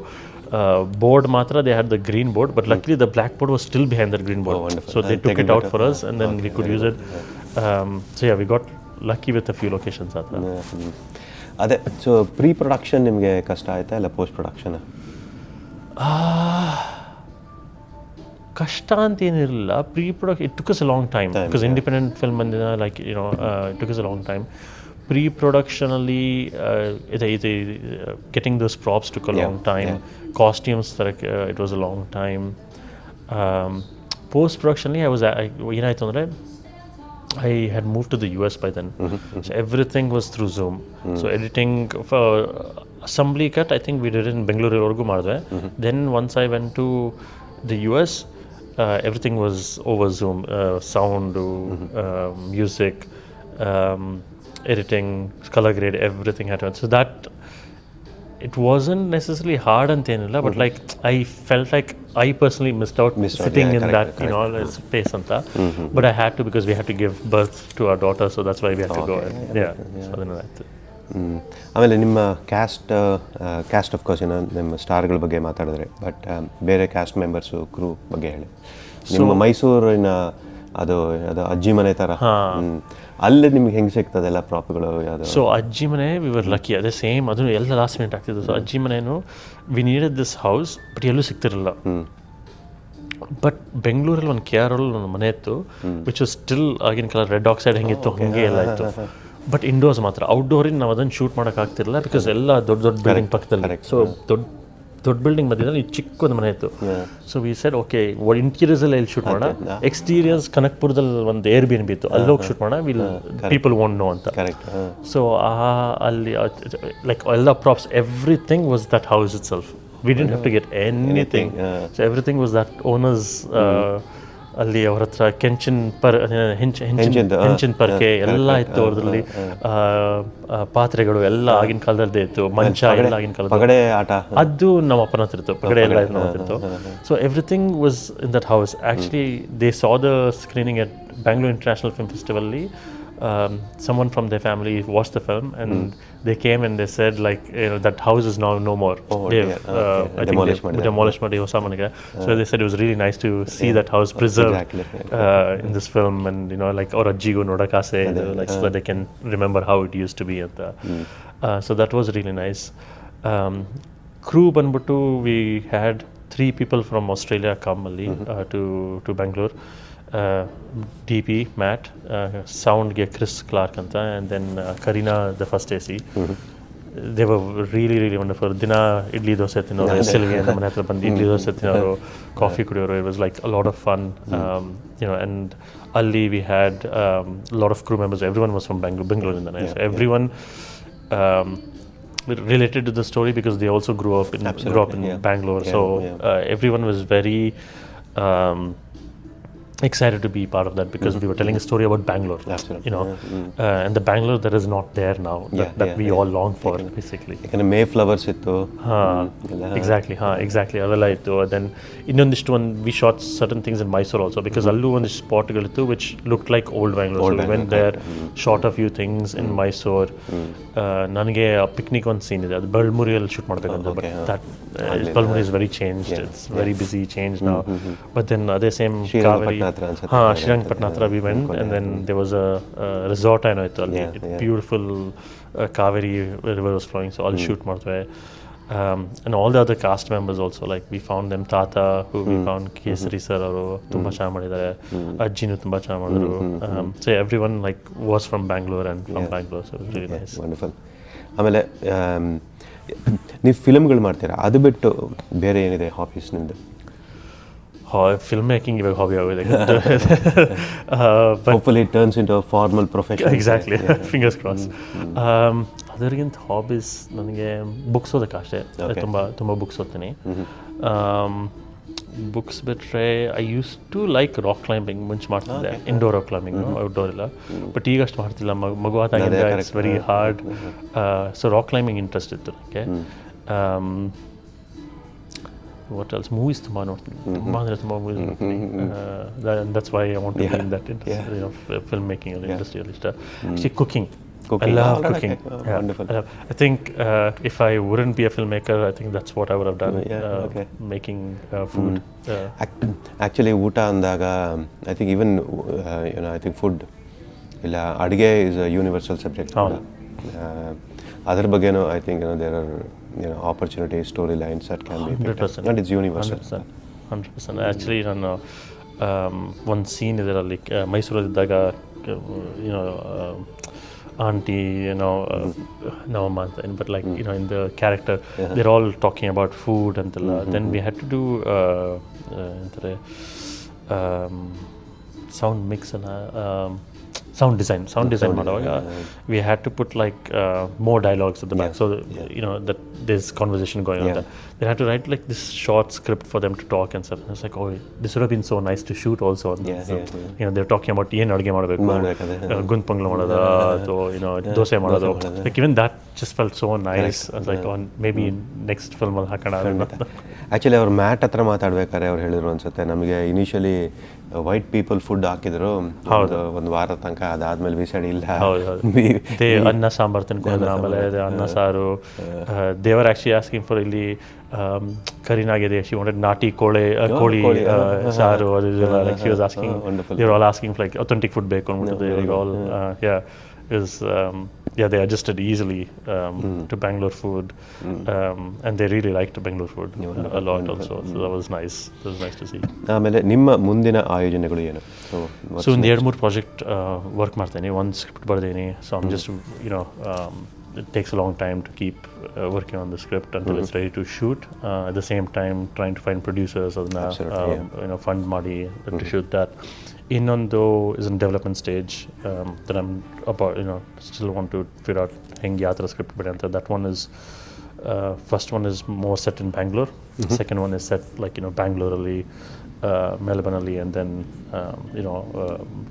ಬೋರ್ಡ್ ಮಾತ್ರ they had the green board, but luckily the black board was still behind the green board. So they took it out for us and then we could use it. So yeah, we got lucky with a few locations ಆ ಥರ. ಅದೇ. So pre production ನಿಮಗೆ ಕಷ್ಟ ಆಯಿತಾ ಇಲ್ಲ post production? ಕಷ್ಟ ಅಂತ ಏನಿರಲಿಲ್ಲ. Pre production it took us a long time because independent film ಬಂದಿದೆ. Like it took us a long time. Pre ಪ್ರೊಡಕ್ಷನಲ್ಲಿ ಇದು getting those props took a long time. Costumes ತರಕ್ಕೆ it was a long time. Post ಪ್ರೊಡಕ್ಷನ್ಲಿ ಏನಾಯಿತು ಅಂದರೆ I had moved to the US by then. So everything was through Zoom. So editing for assembly cut, I think we did it in Bengaluru ಮಾಡಿದ್ವಿ. Then once I went to the US, everything was over Zoom. Sound, music, editing, color grade, everything had to. So that it wasn't necessarily hard ಅಂತೇನಿಲ್ಲ, but like I felt like I personally missed out sitting in that space anta. But I had to because we had to give birth to our daughter, so that's why we had to go. So ಅದನ್ನ ಆಯ್ತು. ಆಮೇಲೆ ನಿಮ್ಮ caste of course ನಿಮ್ಮ ಸ್ಟಾರ್ಗಳ ಬಗ್ಗೆ ಮಾತಾಡಿದ್ರೆ, but ಬೇರೆ caste members ಕ್ರೂ ಬಗ್ಗೆ ಹೇಳಿ. ನಿಮ್ಮ ಮೈಸೂರಿನ ಅದು ಅಜ್ಜಿ ಮನೆ ಥರ ಅಲ್ಲಿ ನಿಮ್ಗೆ ಹೆಂಗೆ ಸಿಗ್ತದೆ ಎಲ್ಲ ಪ್ರಾಪ್ಗಳು ಯಾವುದು? ಸೊ ಅಜ್ಜಿ ಮನೆ ವಿ ವರ್ ಲಕ್ಕಿ. ಅದೇ ಸೇಮ್ ಅದು ಎಲ್ಲ ಲಾಸ್ಟ್ ಮಿನಿಟ್ ಆಗ್ತಿದ್ದು. ಸೊ ಅಜ್ಜಿ ಮನೇನು we needed this house, but ಎಲ್ಲೂ ಸಿಗ್ತಿರಲಿಲ್ಲ. ಬಟ್ ಬೆಂಗಳೂರಲ್ಲಿ ಒಂದು KR ಒಂದು ಮನೆ ಇತ್ತು ವಿಚ್ ವಾಸ್ ಸ್ಟಿಲ್ ಆಗಿನ ಕಾಲ ರೆಡ್ ಆಕ್ಸೈಡ್ ಹೆಂಗಿತ್ತು ಹಾಗೆ ಎಲ್ಲ ಇತ್ತು. ಬಟ್ ಇಂಡೋರ್ಸ್ ಮಾತ್ರ. ಔಟ್ಡೋರಿಗೆ ನಾವು ಅದನ್ನು ಶೂಟ್ ಮಾಡೋಕ್ಕಾಗ್ತಿರಲಿಲ್ಲ ಬಿಕಾಸ್ ಎಲ್ಲ ದೊಡ್ಡ ಬಿಲ್ಡಿಂಗ್ ಪಕ್ಕದಲ್ಲಿ. ಸೊ ದೊಡ್ಡ ಬಿಲ್ಡಿಂಗ್ ಮಧ್ಯದಲ್ಲಿ ಚಿಕ್ಕೊಂದು ಮನೆ ಇತ್ತು. ಸೊ ವಿ ಸೆಡ್ ಓಕೆ, ಇಂಟೀರಿಯರ್ಸಲ್ಲಿ ಎಲ್ಲಿ ಶೂಟ್ ಮಾಡೋಣ, ಎಕ್ಸ್ಟೀರಿಯರ್ಸ್ ಕನಕ್ಪುರದಲ್ಲಿ ಒಂದು Airbnb ಇತ್ತು, ಅಲ್ಲಿ ಹೋಗಿ ಶೂಟ್ ಮಾಡೋಣ, ವಿಲ್ ಪೀಪಲ್ ವೋಂಟ್ ನೋ ಅಂತ. ಸೊ ಅಲ್ಲಿ ಲೈಕ್ ಎಲ್ಲ props everything was that house itself. We didn't have to get anything. So everything was that owners. ಅಲ್ಲಿ ಅವ್ರ ಹತ್ರ ಹೆಂಚಿನ ಪರ್ಕೆ ಎಲ್ಲ ಇತ್ತು. ಅವ್ರದ್ರಲ್ಲಿ ಪಾತ್ರೆಗಳು ಎಲ್ಲ ಆಗಿನ ಕಾಲದಲ್ಲೇ ಇತ್ತು. ಮಂಚ ಎಲ್ಲ ಆಗಿನ ಕಾಲದ ಅದು ನಮ್ಮ ಅಪ್ಪನ ಹತ್ರ ಇತ್ತು. ಪಗಡೆ ಎಲ್ಲ ನಮ್ಮ ಹತ್ರ ಇತ್ತು. So everything was in that house. Actually they saw the screening at Bangalore international film ಫೆಸ್ಟಿವಲ್ಲಿ. Someone from their family watched the film and they came and they said like that house is now no more. They've demolished ಮಾಡಿ ಹೊಸ ಮನೆಗೆ. So they said it was really nice to see that house preserved in this film, and like ಅವ್ರ ಅಜ್ಜಿಗೂ ನೋಡಕ್ಕೆ ಆಸೆ ಇದೆ, like so that they can remember how it used to be ಅಂತ. So that was really nice. crew ಬಂದ್ಬಿಟ್ಟು we had 3 people from Australia come ಅಲ್ಲಿ to Bangalore. DP, Matt, soundಗೆ Chris Clark ಅಂತ, and then Karina, the first AC. They were really, really wonderful. ದಿನ ಇಡ್ಲಿ ದೋಸೆ ತಿನ್ನೋರು, ಎಸ್ಎಲ್ಗೆ ನಮ್ಮ ಮನೆ ಹತ್ರ ಬಂದು ಇಡ್ಲಿ ದೋಸೆ ತಿನ್ನೋರು, ಕಾಫಿ ಕುಡಿಯೋರು. It was like a lot of fun. And ಅಲ್ಲಿ we had a lot of crew members. Everyone was from Bangalore in the night. So everyone related to the story because they also grew up in Bangalore. So everyone was very excited to be part of that because we were telling a story about Bangalore. Absolutely. And the Bangalore that is not there now, that we all long for, basically. ಯಾಕಂದರೆ Mayflowers ಇತ್ತು. Exactly. ಅದೆಲ್ಲ ಇತ್ತು. Then ಇನ್ನೊಂದಿಷ್ಟು we shot certain things in Mysore also because ಅಲ್ಲೂ ಒಂದಿಷ್ಟು ಸ್ಪಾಟ್ಗಳಿತ್ತು which looked like old Bangalore. So we went there, shot a few things in Mysore. ನನಗೆ picnic ಒಂದು scene ಇದೆ, ಅದು ಬಳ್ಮುರಿಯಲ್ಲಿ ಶೂಟ್ ಮಾಡಬೇಕಂತ, but that ಬಳ್ಮುರಿ is very changed. It's very busy, changed now. But then ಅದೇ same Kaveri Srirangapatna ಹತ್ರ we went, and then there was a resort ಏನೋ ಇತ್ತು ಅಲ್ಲಿ, beautiful Kaveri river was flowing, so all shoot ಮಾಡ್ತೇವೆ. And all the other cast members also, like we found them, Tata, who we found, Kesari sir ಅವರು ತುಂಬ ಚೆನ್ನಾಗಿ ಮಾಡಿದ್ದಾರೆ, ಅಜ್ಜಿನೂ ತುಂಬ ಚೆನ್ನಾಗಿ ಮಾಡಿದ್ರು. So everyone like was from Bangalore and from Bangalore, so it was really nice. Wonderful. ಆಮೇಲೆ ನೀವು ಫಿಲ್ಮ್ಗಳು ಮಾಡ್ತೀರಾ, ಅದು ಬಿಟ್ಟು ಬೇರೆ ಏನಿದೆ ಹಾಬೀಸ್ ನಿಮ್ಮದು? Film making ಇವಾಗ ಹಾಬಿ ಆಗಿದೆ. Hopefully it turns into a formal profession. Exactly. Fingers crossed. ಅದರಿಗಿಂತ ಹಾಬೀಸ್ ನನಗೆ ಬುಕ್ಸ್ ಓದಕ್ಕೆ ಅಷ್ಟೇ. ತುಂಬ ಬುಕ್ಸ್ ಓದ್ತೀನಿ. ಬುಕ್ಸ್ ಬಿಟ್ಟರೆ I used to like rock climbing. ಮುಂಚೆ ಮಾಡ್ತಿದ್ದೆ, ಇಂಡೋರ್ ರಾಕ್ ಕ್ಲೈಂಬಿಂಗ್, ಔಟ್ಡೋರ್ ಇಲ್ಲ. ಬಟ್ ಈಗ ಅಷ್ಟು ಮಾಡ್ತಿಲ್ಲ, ಮಗು ಆದಾಗಿಂದ it's very hard. So rock climbing interest ಇತ್ತು ನನಗೆ. What else? Movies ತುಂಬ ನೋಡ್ತೀನಿ, ತುಂಬ ಮೂವೀಸ್ ನೋಡ್ತೀನಿ. That's why I want to be in that industry of film making or industry. Actually cooking. I love cooking. Wonderful. I think if I wouldn't be a filmmaker, I think that's what I would have done. Making food. Actually ಊಟ ಅಂದಾಗ I think even I think food ಇಲ್ಲ ಅಡುಗೆ is a universal subject. ಅದ್ರ ಬಗ್ಗೆನೂ I think there are opportunities, storylines that can be picked up. And it's universal. 100%. Actually ನಾನು ಒಂದು scene ಇದರಲ್ಲಿ ಮೈಸೂರಲ್ಲಿದ್ದಾಗ auntie, Navama, but like in the character they're all talking about food and then we had to do sound mix and sound design ಮಾಡುವಾಗ we had to put like more dialogues at the back, so that there's conversation going on there. They had to write like this short script for them to talk and stuff, and it's like, oh, this would have been so nice to shoot also. They're talking about ಏನು ಅಡುಗೆ ಮಾಡಬೇಕು, ಗುಂತ್ ಪೊಂಗಲ್ ಮಾಡೋದು, ಅಥವಾ ದೋಸೆ ಮಾಡೋದು, like even that just felt so nice. I was like, maybe next film ಅಲ್ಲಿ ಹಾಕೋಣ. Actually ಅವ್ರು mat ಹತ್ರ ಮಾತಾಡ್ಬೇಕಾದ್ರೆ ಅವ್ರು ಹೇಳಿದ್ರು ಅನ್ಸುತ್ತೆ, ನಮಗೆ ಇನಿಷಿಯಲಿ ವೈಟ್ ಪೀಪಲ್ ಫುಡ್ ಹಾಕಿದ್ರು ಒಂದು ವಾರ ತನಕ, ಅದಾದ್ಮೇಲೆ ವಿಸೈಡ್ ಇಲ್ಲ. ಅನ್ನ ಸಾಂಬಾರು ತಿನ್ಕೊಂಡು ಆಮೇಲೆ ಅನ್ನ ಸಾರು. ದೇವರ್ ಆಕ್ಚುಲಿ ಆಸ್ಕಿಂಗ್ ಫಾರ್ ಇಲ್ಲಿ ಕರೀನಾಗಿದೆ, ಶಿ ವಾಂಟೆಡ್ ನಾಟಿ ಕೋಳಿ ಸಾರು, ಅದು like she was asking, they are all asking like authentic food ಬೇಕು ಅಂದ್ಬಿಟ್ಟು. All is they adjusted easily to Bangalore food, and they really liked Bangalore food a lot also. So that was nice. It was nice to see. ಆಮೇಲೆ ನಿಮ್ಮ ಮುಂದಿನ ಆಯೋಜನೆಗಳು ಏನು? So ಒಂದು 2-3 project work ಮಾಡ್ತೀನಿ. ಒಂದು script ಬರ್ತೀನಿ, so I'm just it takes a long time to keep working on the script until it's ready to shoot. At the same time trying to find producers adna fund ಮಾಡಿ to shoot that. Innondu is in development stage that I'm about, still want to figure out ಹೆಂಗೆ ಯಾವ ಥರ script ಬರೀ ಅಂತ. That one is first one is more set in Bangalore. Second one is set like Bangalore ಅಲ್ಲಿ, Melbourne ಅಲ್ಲಿ, and then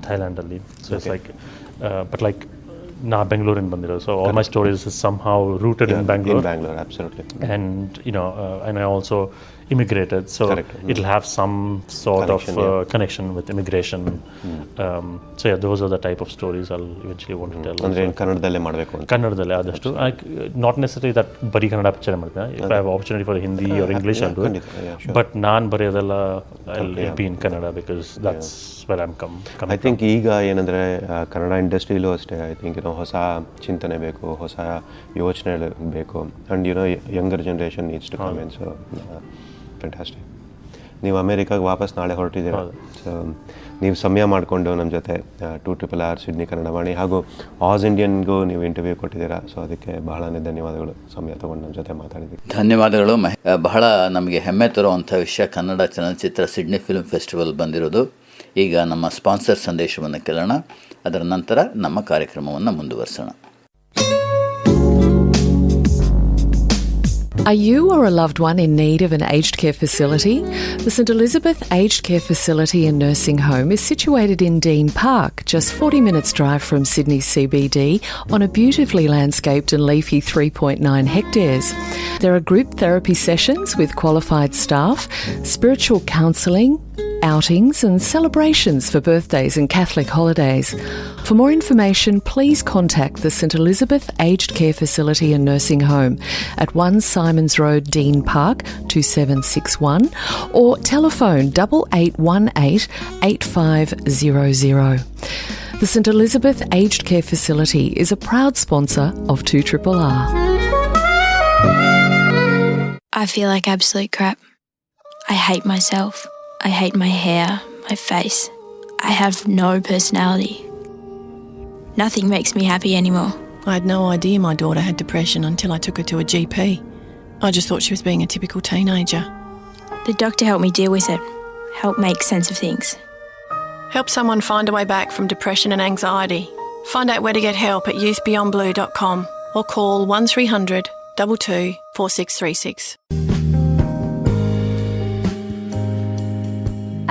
Thailand ಅಲ್ಲಿ. So it's like but like ನಾ ಬೆಂಗಳೂರಿಂದ ಬಂದಿರೋ, so all my stories is somehow rooted in Bangalore. In Bangalore, absolutely. And and I also immigrated, so it'll have some sort of connection with immigration. So yeah, those are the type of stories I'll eventually want to tell. ಅಂದರೆ ಕನ್ನಡದಲ್ಲೇ ಮಾಡಬೇಕು ಅಂತ. ಕನ್ನಡದಲ್ಲೇ ಆದಷ್ಟು, not necessarily that ಬರೀ Kannada picture ಮಾಡ್ತೀನಿ. If I have opportunity for Hindi or English, I'll do it. But ನಾನು ಬರೆಯೋದೆಲ್ಲ I'll be in Kannada because that's where I'm coming. I think ಈಗ ಏನಂದರೆ ಕನ್ನಡ ಇಂಡಸ್ಟ್ರಿಲೂ ಅಷ್ಟೇ, ಐ ಥಿಂಕ್ ಹೊಸ ಚಿಂತನೆ ಬೇಕು, ಹೊಸ ಯೋಚನೆ ಬೇಕು, and younger generation needs to come in. So fantastic. ನೀವು ಅಮೇರಿಕಾಗೆ ವಾಪಸ್ ನಾಳೆ ಹೊರಟಿದ್ದೀರಾ. ಸೊ ನೀವು ಸಮಯ ಮಾಡಿಕೊಂಡು ನಮ್ಮ ಜೊತೆ 2RRR ಸಿಡ್ನಿ ಕನ್ನಡ ವಾಣಿ ಹಾಗೂ ಆಸ್ ಇಂಡಿಯನ್ಗೂ ನೀವು ಇಂಟರ್ವ್ಯೂ ಕೊಟ್ಟಿದ್ದೀರಾ. ಸೊ ಅದಕ್ಕೆ ಬಹಳನೇ ಧನ್ಯವಾದಗಳು, ಸಮಯ ತೊಗೊಂಡು ನಮ್ಮ ಜೊತೆ ಮಾತಾಡಿದ್ದೀವಿ. ಧನ್ಯವಾದಗಳು. ಬಹಳ ನಮಗೆ ಹೆಮ್ಮೆ ತರುವಂಥ ವಿಷಯ, ಕನ್ನಡ ಚಲನಚಿತ್ರ ಸಿಡ್ನಿ ಫಿಲ್ಮ್ ಫೆಸ್ಟಿವಲ್ ಬಂದಿರೋದು. ಈಗ ನಮ್ಮ ಸ್ಪಾನ್ಸರ್ ಸಂದೇಶವನ್ನು ಕೇಳೋಣ, ಅದರ ನಂತರ ನಮ್ಮ ಕಾರ್ಯಕ್ರಮವನ್ನು ಮುಂದುವರಿಸೋಣ. Are you or a loved one in need of an aged care facility? The St Elizabeth Aged Care Facility and Nursing Home is situated in Dean Park, just 40 minutes drive from Sydney CBD, on a beautifully landscaped and leafy 3.9 hectares. There are group therapy sessions with qualified staff, spiritual counselling, outings and celebrations for birthdays and Catholic holidays. For more information, please contact the St Elizabeth Aged Care Facility and Nursing Home at 1 Simons Road, Dean Park, 2761, or telephone 8818 8500. The St Elizabeth Aged Care Facility is a proud sponsor of 2RRR. I feel like absolute crap. I hate myself. I hate my hair, my face. I have no personality. Nothing makes me happy anymore. I had no idea my daughter had depression until I took her to a GP. I just thought she was being a typical teenager. The doctor helped me deal with it, help make sense of things. Help someone find a way back from depression and anxiety. Find out where to get help at youthbeyondblue.com or call 1300 22 4636.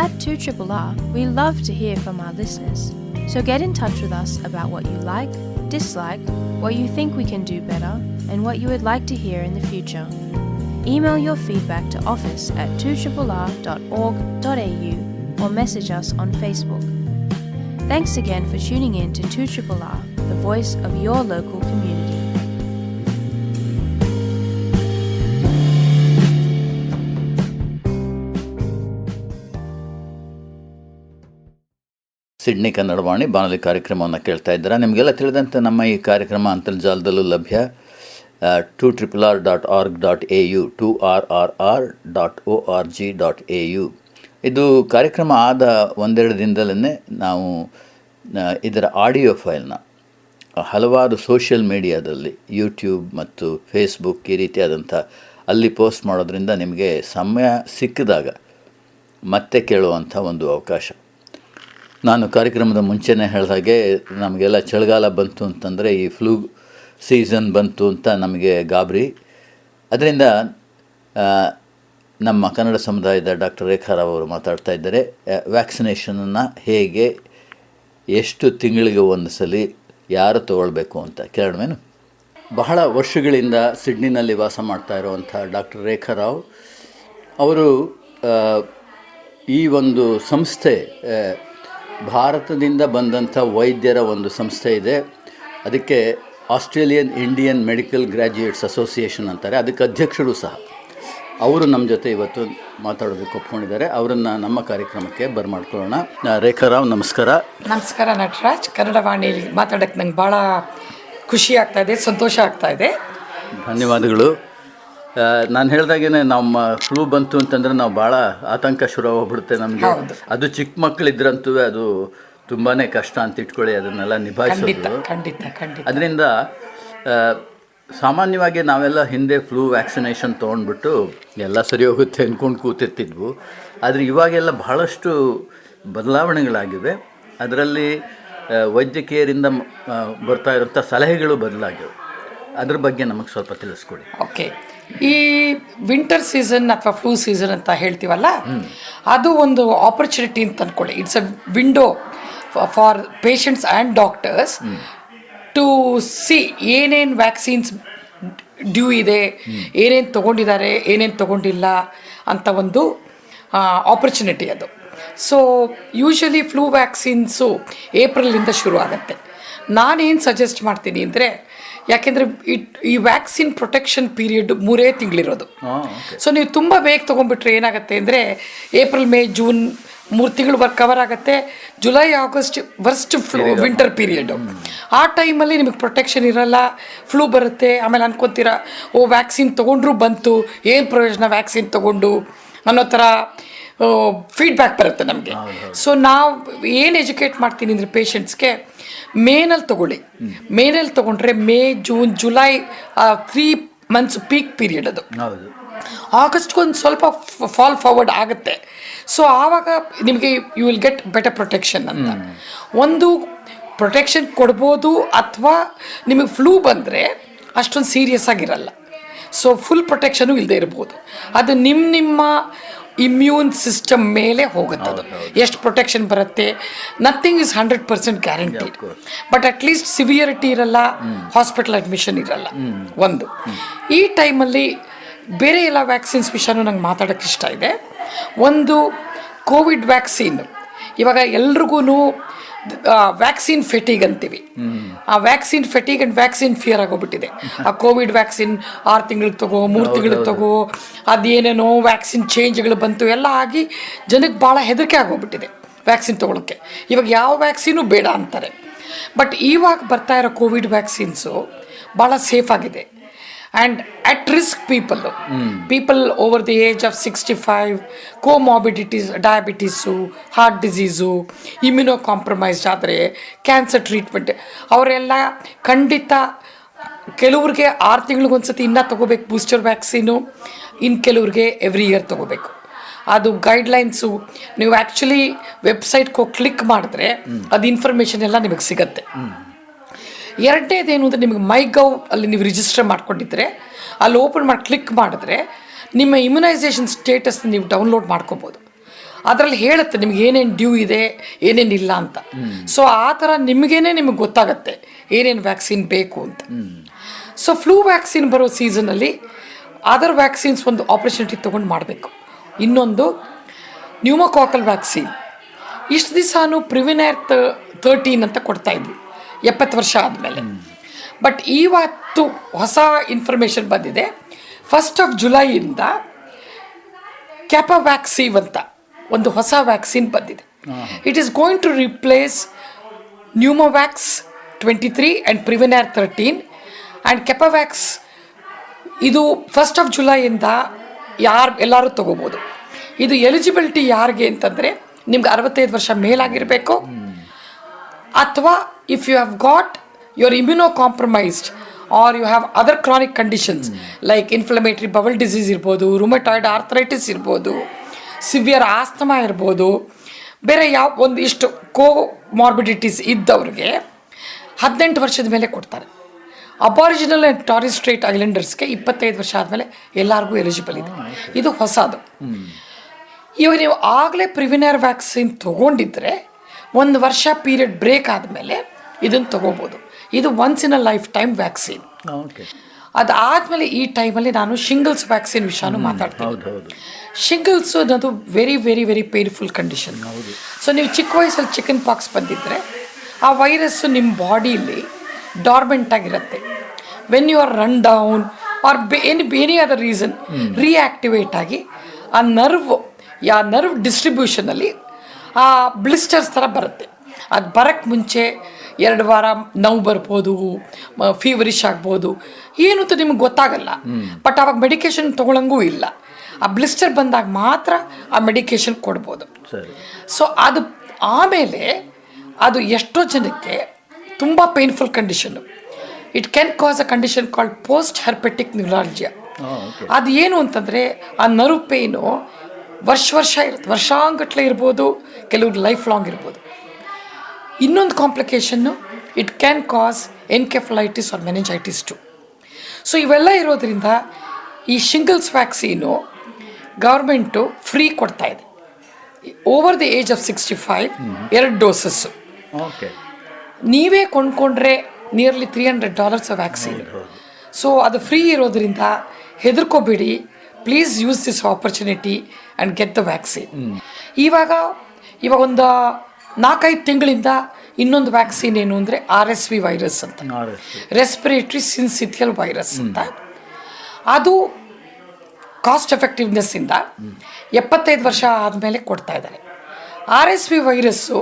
At 2RRR, we love to hear from our listeners. So get in touch with us about what you like, dislike, what you think we can do better, and what you would like to hear in the future. Email your feedback to office@2RRR.org.au or message us on Facebook. Thanks again for tuning in to 2RRR, the voice of your local community. Sydney Kannada Vani ಬಾನುಲಿ ಕಾರ್ಯಕ್ರಮವನ್ನು ಕೇಳ್ತಾ ಇದ್ದೀರಾ. ನಿಮಗೆಲ್ಲ ತಿಳಿದಂತೆ ನಮ್ಮ ಈ ಕಾರ್ಯಕ್ರಮ ಅಂತರ್ಜಾಲದಲ್ಲೂ ಲಭ್ಯ. 2RRR.org.au 2RRR.org.au. ಇದು ಕಾರ್ಯಕ್ರಮ ಆದ ಒಂದೆರಡು ದಿನದಲ್ಲೇ ನಾವು ಇದರ ಆಡಿಯೋ ಫೈಲ್ನ ಹಲವಾರು ಸೋಷಿಯಲ್ ಮೀಡಿಯಾದಲ್ಲಿ, ಯೂಟ್ಯೂಬ್ ಮತ್ತು ಫೇಸ್ಬುಕ್ ಈ ರೀತಿಯಾದಂಥ ಅಲ್ಲಿ ಪೋಸ್ಟ್ ಮಾಡೋದ್ರಿಂದ ನಿಮಗೆ ಸಮಯ ಸಿಕ್ಕಿದಾಗ ಮತ್ತೆ ಕೇಳುವಂಥ ಒಂದು ಅವಕಾಶ. ನಾನು ಕಾರ್ಯಕ್ರಮದ ಮುಂಚೆನೇ ಹೇಳಿದಾಗೆ ನಮಗೆಲ್ಲ ಚಳಿಗಾಲ ಬಂತು ಅಂತಂದರೆ ಈ ಫ್ಲೂ ಸೀಸನ್ ಬಂತು ಅಂತ ನಮಗೆ ಗಾಬರಿ. ಅದರಿಂದ ನಮ್ಮ ಕನ್ನಡ ಸಮುದಾಯದ ಡಾಕ್ಟರ್ ರೇಖಾರಾವ್ ಅವರು ಮಾತಾಡ್ತಾ ಇದ್ದಾರೆ. ವ್ಯಾಕ್ಸಿನೇಷನನ್ನು ಹೇಗೆ, ಎಷ್ಟು ತಿಂಗಳಿಗೆ ಒಂದು ಸಲ ಯಾರು ತಗೊಳ್ಬೇಕು ಅಂತ ಕೇಳೋಣವೇನು. ಬಹಳ ವರ್ಷಗಳಿಂದ ಸಿಡ್ನಿನಲ್ಲಿ ವಾಸ ಮಾಡ್ತಾ ಇರುವಂಥ ಡಾಕ್ಟರ್ ರೇಖಾರಾವ್ ಅವರು ಈ ಒಂದು ಸಂಸ್ಥೆ, ಭಾರತದಿಂದ ಬಂದಂಥ ವೈದ್ಯರ ಒಂದು ಸಂಸ್ಥೆ ಇದೆ. ಅದಕ್ಕೆ Australian Indian medical graduates association ಅಂತಾರೆ. ಅದಕ್ಕೆ ಅಧ್ಯಕ್ಷರು ಸಹ. ಅವರು ನಮ್ಮ ಜೊತೆ ಇವತ್ತು ಮಾತಾಡೋದಕ್ಕೆ ಒಪ್ಕೊಂಡಿದ್ದಾರೆ. ಅವರನ್ನು ನಮ್ಮ ಕಾರ್ಯಕ್ರಮಕ್ಕೆ ಬರ್ಮಾಡ್ಕೊಳ್ಳೋಣ. ರೇಖಾರಾವ್, ನಮಸ್ಕಾರ. ನಮಸ್ಕಾರ ನಟರಾಜ್. ಕನ್ನಡ ವಾಣಿಯಲ್ಲಿ ಮಾತಾಡೋಕ್ಕೆ ನಂಗೆ ಭಾಳ ಖುಷಿ ಆಗ್ತಾಯಿದೆ, ಸಂತೋಷ ಆಗ್ತಾಯಿದೆ. ಧನ್ಯವಾದಗಳು. ನಾನು ಹೇಳಿದಾಗೇ ನಮ್ಮ ಫ್ಲೂ ಬಂತು ಅಂತಂದರೆ ನಾವು ಭಾಳ ಆತಂಕ ಶುರು ಹೋಗ್ಬಿಡುತ್ತೆ ನಮಗೆ. ಅದು ಚಿಕ್ಕ ಮಕ್ಕಳಿದ್ರಂತೂ ಅದು ತುಂಬಾ ಕಷ್ಟ ಅಂತ ಇಟ್ಕೊಳ್ಳಿ, ಅದನ್ನೆಲ್ಲ ನಿಭಾಯಿಸೋದು. ಅದರಿಂದ ಸಾಮಾನ್ಯವಾಗಿ ನಾವೆಲ್ಲ ಹಿಂದೆ ಫ್ಲೂ ವ್ಯಾಕ್ಸಿನೇಷನ್ ತೊಗೊಂಡ್ಬಿಟ್ಟು ಎಲ್ಲ ಸರಿ ಹೋಗುತ್ತೆ ಅಂದ್ಕೊಂಡು ಕೂತಿರ್ತಿದ್ವು. ಆದರೆ ಇವಾಗೆಲ್ಲ ಬಹಳಷ್ಟು ಬದಲಾವಣೆಗಳಾಗಿವೆ. ಅದರಲ್ಲಿ ವೈದ್ಯಕೀಯರಿಂದ ಬರ್ತಾ ಇರೋಂಥ ಸಲಹೆಗಳು ಬದಲಾಗಿವೆ. ಅದ್ರ ಬಗ್ಗೆ ನಮಗೆ ಸ್ವಲ್ಪ ತಿಳಿಸ್ಕೊಡಿ. ಓಕೆ. ಈ ವಿಂಟರ್ ಸೀಸನ್ ಅಥವಾ ಫ್ಲೂ ಸೀಸನ್ ಅಂತ ಹೇಳ್ತೀವಲ್ಲ, ಅದು ಒಂದು ಆಪರ್ಚುನಿಟಿ ಅಂತ ಅಂದ್ಕೊಳ್ಳಿ. It's a window for patients and doctors to see ಏನೇನು ವ್ಯಾಕ್ಸಿನ್ಸ್ ಡ್ಯೂ ಇದೆ, ಏನೇನು ತೊಗೊಂಡಿದ್ದಾರೆ, ಏನೇನು ತೊಗೊಂಡಿಲ್ಲ ಅಂತ ಒಂದು ಆಪರ್ಚುನಿಟಿ ಅದು. ಸೊ ಯೂಶ್ವಲಿ ಫ್ಲೂ ವ್ಯಾಕ್ಸಿನ್ಸು ಏಪ್ರಿಲಿಂದ ಶುರು ಆಗುತ್ತೆ. ನಾನೇನು ಸಜೆಸ್ಟ್ ಮಾಡ್ತೀನಿ ಅಂದರೆ, ಯಾಕೆಂದರೆ ಈ ವ್ಯಾಕ್ಸಿನ್ ಪ್ರೊಟೆಕ್ಷನ್ ಪೀರಿಯಡ್ 3 ತಿಂಗಳಿರೋದು. ಸೊ ನೀವು ತುಂಬ ಬೇಗ ತೊಗೊಂಡ್ಬಿಟ್ರೆ ಏನಾಗುತ್ತೆ ಅಂದರೆ ಏಪ್ರಿಲ್, ಮೇ, ಜೂನ್ 3 ತಿಂಗಳು ಕವರ್ ಆಗುತ್ತೆ. July, August worst winter period. ಆ ಟೈಮಲ್ಲಿ ನಿಮಗೆ ಪ್ರೊಟೆಕ್ಷನ್ ಇರಲ್ಲ, ಫ್ಲೂ ಬರುತ್ತೆ. ಆಮೇಲೆ ಅನ್ಕೊತೀರಾ, ವ್ಯಾಕ್ಸಿನ್ ತೊಗೊಂಡ್ರೂ ಬಂತು, ಏನು ಪ್ರಯೋಜನ ವ್ಯಾಕ್ಸಿನ್ ತೊಗೊಂಡು ಅನ್ನೋ ಥರ ಫೀಡ್ಬ್ಯಾಕ್ ಬರುತ್ತೆ ನಮಗೆ. ಸೊ ನಾವು ಏನು ಎಜುಕೇಟ್ ಮಾಡ್ತೀನಿ ಅಂದರೆ ಪೇಷಂಟ್ಸ್ಗೆ, ಮೇನಲ್ಲಿ ತೊಗೊಳ್ಳಿ. ಮೇನಲ್ಲಿ ತೊಗೊಂಡ್ರೆ May, June, July 3 months peak period ಅದು. ಆಗಸ್ಟ್ಗೊಂದು ಸ್ವಲ್ಪ ಫಾಲ್ ಫಾರ್ವರ್ಡ್ ಆಗುತ್ತೆ. ಸೊ ಆವಾಗ ನಿಮಗೆ you will get better protection ಅಂತ. ಒಂದು ಪ್ರೊಟೆಕ್ಷನ್ ಕೊಡ್ಬೋದು, ಅಥವಾ ನಿಮಗೆ ಫ್ಲೂ ಬಂದರೆ ಅಷ್ಟೊಂದು ಸೀರಿಯಸ್ ಆಗಿರಲ್ಲ. ಸೊ ಫುಲ್ ಪ್ರೊಟೆಕ್ಷನು ಇಲ್ಲದೆ ಇರ್ಬೋದು. ಅದು ನಿಮ್ಮ ಇಮ್ಯೂನ್ ಸಿಸ್ಟಮ್ ಮೇಲೆ ಹೋಗುತ್ತದು, ಎಷ್ಟು ಪ್ರೊಟೆಕ್ಷನ್ ಬರುತ್ತೆ. Nothing is 100% guaranteed, but at least severity ಇರಲ್ಲ, ಹಾಸ್ಪಿಟಲ್ ಅಡ್ಮಿಷನ್ ಇರಲ್ಲ. ಒಂದು ಈ ಟೈಮಲ್ಲಿ ಬೇರೆ ಎಲ್ಲ ವ್ಯಾಕ್ಸಿನ್ಸ್ ವಿಷಯನೂ ನಂಗೆ ಮಾತಾಡೋಕ್ಕೆ ಇಷ್ಟ ಇದೆ. ಒಂದು ಕೋವಿಡ್ ವ್ಯಾಕ್ಸಿನ್, ಇವಾಗ ಎಲ್ರಿಗೂ ವ್ಯಾಕ್ಸಿನ್ ಫೆಟಿಗ್ ಅಂತೀವಿ. ಆ vaccine fatigue and vaccine fear ಆಗೋಗ್ಬಿಟ್ಟಿದೆ. ಆ ಕೋವಿಡ್ ವ್ಯಾಕ್ಸಿನ್ 6 ತಿಂಗಳಿಗೆ ತಗೋ, 3 ತಿಂಗಳಿಗೆ ತಗೋ, ಅದೇನೇನೋ ವ್ಯಾಕ್ಸಿನ್ ಚೇಂಜ್ಗಳು ಬಂತು ಎಲ್ಲ ಆಗಿ ಜನಕ್ಕೆ ಭಾಳ ಹೆದರಿಕೆ ಆಗೋಗ್ಬಿಟ್ಟಿದೆ ವ್ಯಾಕ್ಸಿನ್ ತೊಗೊಳಕ್ಕೆ. ಇವಾಗ ಯಾವ ವ್ಯಾಕ್ಸಿನೂ ಬೇಡ ಅಂತಾರೆ. ಬಟ್ ಇವಾಗ ಬರ್ತಾ ಇರೋ ಕೋವಿಡ್ ವ್ಯಾಕ್ಸಿನ್ಸು ಭಾಳ ಸೇಫ್ ಆಗಿದೆ. And at risk people over the age of 65, comorbidities, diabetes, heart disease, immuno compromised ಆದರೆ, ಕ್ಯಾನ್ಸರ್ ಟ್ರೀಟ್ಮೆಂಟ್, ಅವರೆಲ್ಲ ಖಂಡಿತ ಕೆಲವ್ರಿಗೆ 6 ತಿಂಗಳಿಗೊಂದ್ಸತಿ ಇನ್ನೂ ತೊಗೋಬೇಕು ಬೂಸ್ಟರ್ ವ್ಯಾಕ್ಸಿನು, ಇನ್ನು ಕೆಲವ್ರಿಗೆ ಎವ್ರಿ ಇಯರ್ ತೊಗೋಬೇಕು. ಅದು ಗೈಡ್ಲೈನ್ಸು ನೀವು ಆ್ಯಕ್ಚುಲಿ ವೆಬ್ಸೈಟ್ಗೆ ಹೋಗಿ ಕ್ಲಿಕ್ ಮಾಡಿದ್ರೆ ಅದು ಇನ್ಫಾರ್ಮೇಷನ್ ಎಲ್ಲ ನಿಮಗೆ ಸಿಗುತ್ತೆ. ಎರಡನೇದೇನು ಅಂದರೆ, ನಿಮಗೆ ಮೈಗೌ ಅಲ್ಲಿ ನೀವು ರಿಜಿಸ್ಟರ್ ಮಾಡ್ಕೊಂಡಿದ್ರೆ ಅಲ್ಲಿ ಓಪನ್ ಮಾಡಿ ಕ್ಲಿಕ್ ಮಾಡಿದ್ರೆ ನಿಮ್ಮ ಇಮ್ಯುನೈಸೇಷನ್ ಸ್ಟೇಟಸ್ ನೀವು ಡೌನ್ಲೋಡ್ ಮಾಡ್ಕೋಬೋದು. ಅದರಲ್ಲಿ ಹೇಳುತ್ತೆ ನಿಮ್ಗೆ ಏನೇನು ಡ್ಯೂ ಇದೆ, ಏನೇನಿಲ್ಲ ಅಂತ. ಸೊ ಆ ಥರ ನಿಮಗೆ ಗೊತ್ತಾಗುತ್ತೆ ಏನೇನು ವ್ಯಾಕ್ಸಿನ್ ಬೇಕು ಅಂತ. ಸೊ ಫ್ಲೂ ವ್ಯಾಕ್ಸಿನ್ ಬರೋ ಸೀಸನಲ್ಲಿ ಅದರ್ ವ್ಯಾಕ್ಸಿನ್ಸ್ ಒಂದು ಆಪರ್ಚುನಿಟಿ ತೊಗೊಂಡು ಮಾಡಬೇಕು. ಇನ್ನೊಂದು ನ್ಯೂಮೋಕಾಕಲ್ ವ್ಯಾಕ್ಸಿನ್. ಇಷ್ಟು ದಿವಸನೂ ಪ್ರಿವಿನೇರ್ 13 ಅಂತ ಕೊಡ್ತಾಯಿದ್ವಿ 70 ವರ್ಷ ಆದಮೇಲೆ. ಬಟ್ ಇವತ್ತು ಹೊಸ ಇನ್ಫಾರ್ಮೇಷನ್ ಬಂದಿದೆ. 1 ಜುಲೈಯಿಂದ ಕ್ಯಾಪವ್ಯಾಕ್ಸಿವ್ ಅಂತ ಒಂದು ಹೊಸ ವ್ಯಾಕ್ಸಿನ್ ಬಂದಿದೆ. It is going to replace Pneumovax 23 and Prevenar 13 and Capvax. ಇದು 1 ಜುಲೈಯಿಂದ ಎಲ್ಲರೂ ತೊಗೋಬೋದು. ಇದು ಎಲಿಜಿಬಿಲಿಟಿ ಯಾರಿಗೆ ಅಂತಂದರೆ, ನಿಮ್ಗೆ 65 ವರ್ಷ ಮೇಲಾಗಿರಬೇಕು, ಅಥವಾ if you have got your immunocompromised or you have other chronic conditions like inflammatory bowel disease ಇರ್ಬೋದು, ರುಮಟಾಯ್ಡ್ ಆರ್ಥರೈಟಿಸ್ ಇರ್ಬೋದು, ಸಿವಿಯರ್ ಆಸ್ತಮಾ ಇರ್ಬೋದು, ಬೇರೆ ಒಂದಿಷ್ಟು ಕೋಮಾರ್ಬಿಡಿಟೀಸ್ ಇದ್ದವ್ರಿಗೆ 18 ವರ್ಷದ ಮೇಲೆ ಕೊಡ್ತಾರೆ. ಅಬಾರಿಜಿನಲ್ ಆ್ಯಂಡ್ ಟಾರೆಸ್ ಸ್ಟ್ರೈಟ್ ಐಲ್ಯಾಂಡರ್ಸ್ಗೆ 25 ವರ್ಷ ಆದಮೇಲೆ ಎಲ್ಲರಿಗೂ ಎಲಿಜಿಬಲ್ ಇದೆ. ಇದು ಹೊಸದು. ಇವಾಗ ನೀವು ಆಗಲೇ ಪ್ರಿವಿನೇರ್ ವ್ಯಾಕ್ಸಿನ್ ತೊಗೊಂಡಿದ್ರೆ 1 ವರ್ಷ ಪೀರಿಯಡ್ ಬ್ರೇಕ್ ಆದಮೇಲೆ ಇದನ್ನು ತೊಗೋಬೋದು. ಇದು once in a life time vaccine. ಅದಾದಮೇಲೆ ಈ ಟೈಮಲ್ಲಿ ನಾನು ಶಿಂಗಲ್ಸ್ ವ್ಯಾಕ್ಸಿನ್ ವಿಷಯನೂ ಮಾತಾಡ್ತೀನಿ. ಶಿಂಗಲ್ಸು ಅನ್ನೋದು very very very painful condition. So ನೀವು ಚಿಕ್ಕ ವಯಸ್ಸಲ್ಲಿ ಚಿಕನ್ ಪಾಕ್ಸ್ ಬಂದಿದ್ದರೆ ಆ ವೈರಸ್ಸು ನಿಮ್ಮ ಬಾಡಿಯಲ್ಲಿ ಡಾರ್ಮೆಂಟ್ ಆಗಿರುತ್ತೆ. When you are run down or any other reason reactivate ಆಗಿ ಆ ನರ್ವ್ ಡಿಸ್ಟ್ರಿಬ್ಯೂಷನಲ್ಲಿ ಆ ಬ್ಲಿಸ್ಟರ್ಸ್ ಥರ ಬರುತ್ತೆ. ಅದು ಬರೋಕ್ಕೆ ಮುಂಚೆ 2 ವಾರ ನೋವು ಬರ್ಬೋದು, ಫೀವರಿಶ್ ಆಗ್ಬೋದು, ಏನು ಅಂತ ನಿಮ್ಗೆ ಗೊತ್ತಾಗಲ್ಲ. ಬಟ್ ಆವಾಗ ಮೆಡಿಕೇಶನ್ ತೊಗೊಳಂಗೂ ಇಲ್ಲ. ಆ ಬ್ಲಿಸ್ಟರ್ ಬಂದಾಗ ಮಾತ್ರ ಆ ಮೆಡಿಕೇಶನ್ ಕೊಡ್ಬೋದು. ಸೊ ಅದು ಆಮೇಲೆ ಅದು ಎಷ್ಟೋ ಜನಕ್ಕೆ ತುಂಬ painful condition. It can cause a condition called post herpetic neuralgia. ಅದು ಏನು ಅಂತಂದರೆ, ಆ ನರ್ವ್ ಪೇಯ್ನು ವರ್ಷ ಇರುತ್ತೆ, ವರ್ಷಾಂಗಟ್ಲೆ ಇರ್ಬೋದು, ಕೆಲವ್ರಿಗೆ ಲೈಫ್ ಲಾಂಗ್ ಇರ್ಬೋದು. ಇನ್ನೊಂದು complication, it can cause encephalitis or meningitis too. So ಇವೆಲ್ಲ ಇರೋದ್ರಿಂದ ಈ ಶಿಂಗಲ್ಸ್ ವ್ಯಾಕ್ಸೀನು ಗೌರ್ಮೆಂಟು ಫ್ರೀ ಕೊಡ್ತಾ ಇದೆ. Over the age of 65 2 doses. ನೀವೇ ಕೊಂಡ್ಕೊಂಡ್ರೆ ನಿಯರ್ಲಿ $300 ವ್ಯಾಕ್ಸಿನ್. ಸೊ ಅದು ಫ್ರೀ ಇರೋದ್ರಿಂದ ಹೆದರ್ಕೋಬೇಡಿ, please use this opportunity and get the vaccine. ಇವಾಗ ಒಂದು 4-5 ತಿಂಗಳಿಂದ ಇನ್ನೊಂದು ವ್ಯಾಕ್ಸಿನ್ ಏನು ಅಂದರೆ RSV ವೈರಸ್ ಅಂತ, ರೆಸ್ಪಿರೇಟರಿ ಸಿನ್ಸಿಥಿಯಲ್ ವೈರಸ್ ಅಂತ. ಅದು ಕಾಸ್ಟ್ ಎಫೆಕ್ಟಿವ್ನೆಸ್ಸಿಂದ 75 ವರ್ಷ ಆದಮೇಲೆ ಕೊಡ್ತಾ ಇದ್ದಾರೆ. RSV ವೈರಸ್ಸು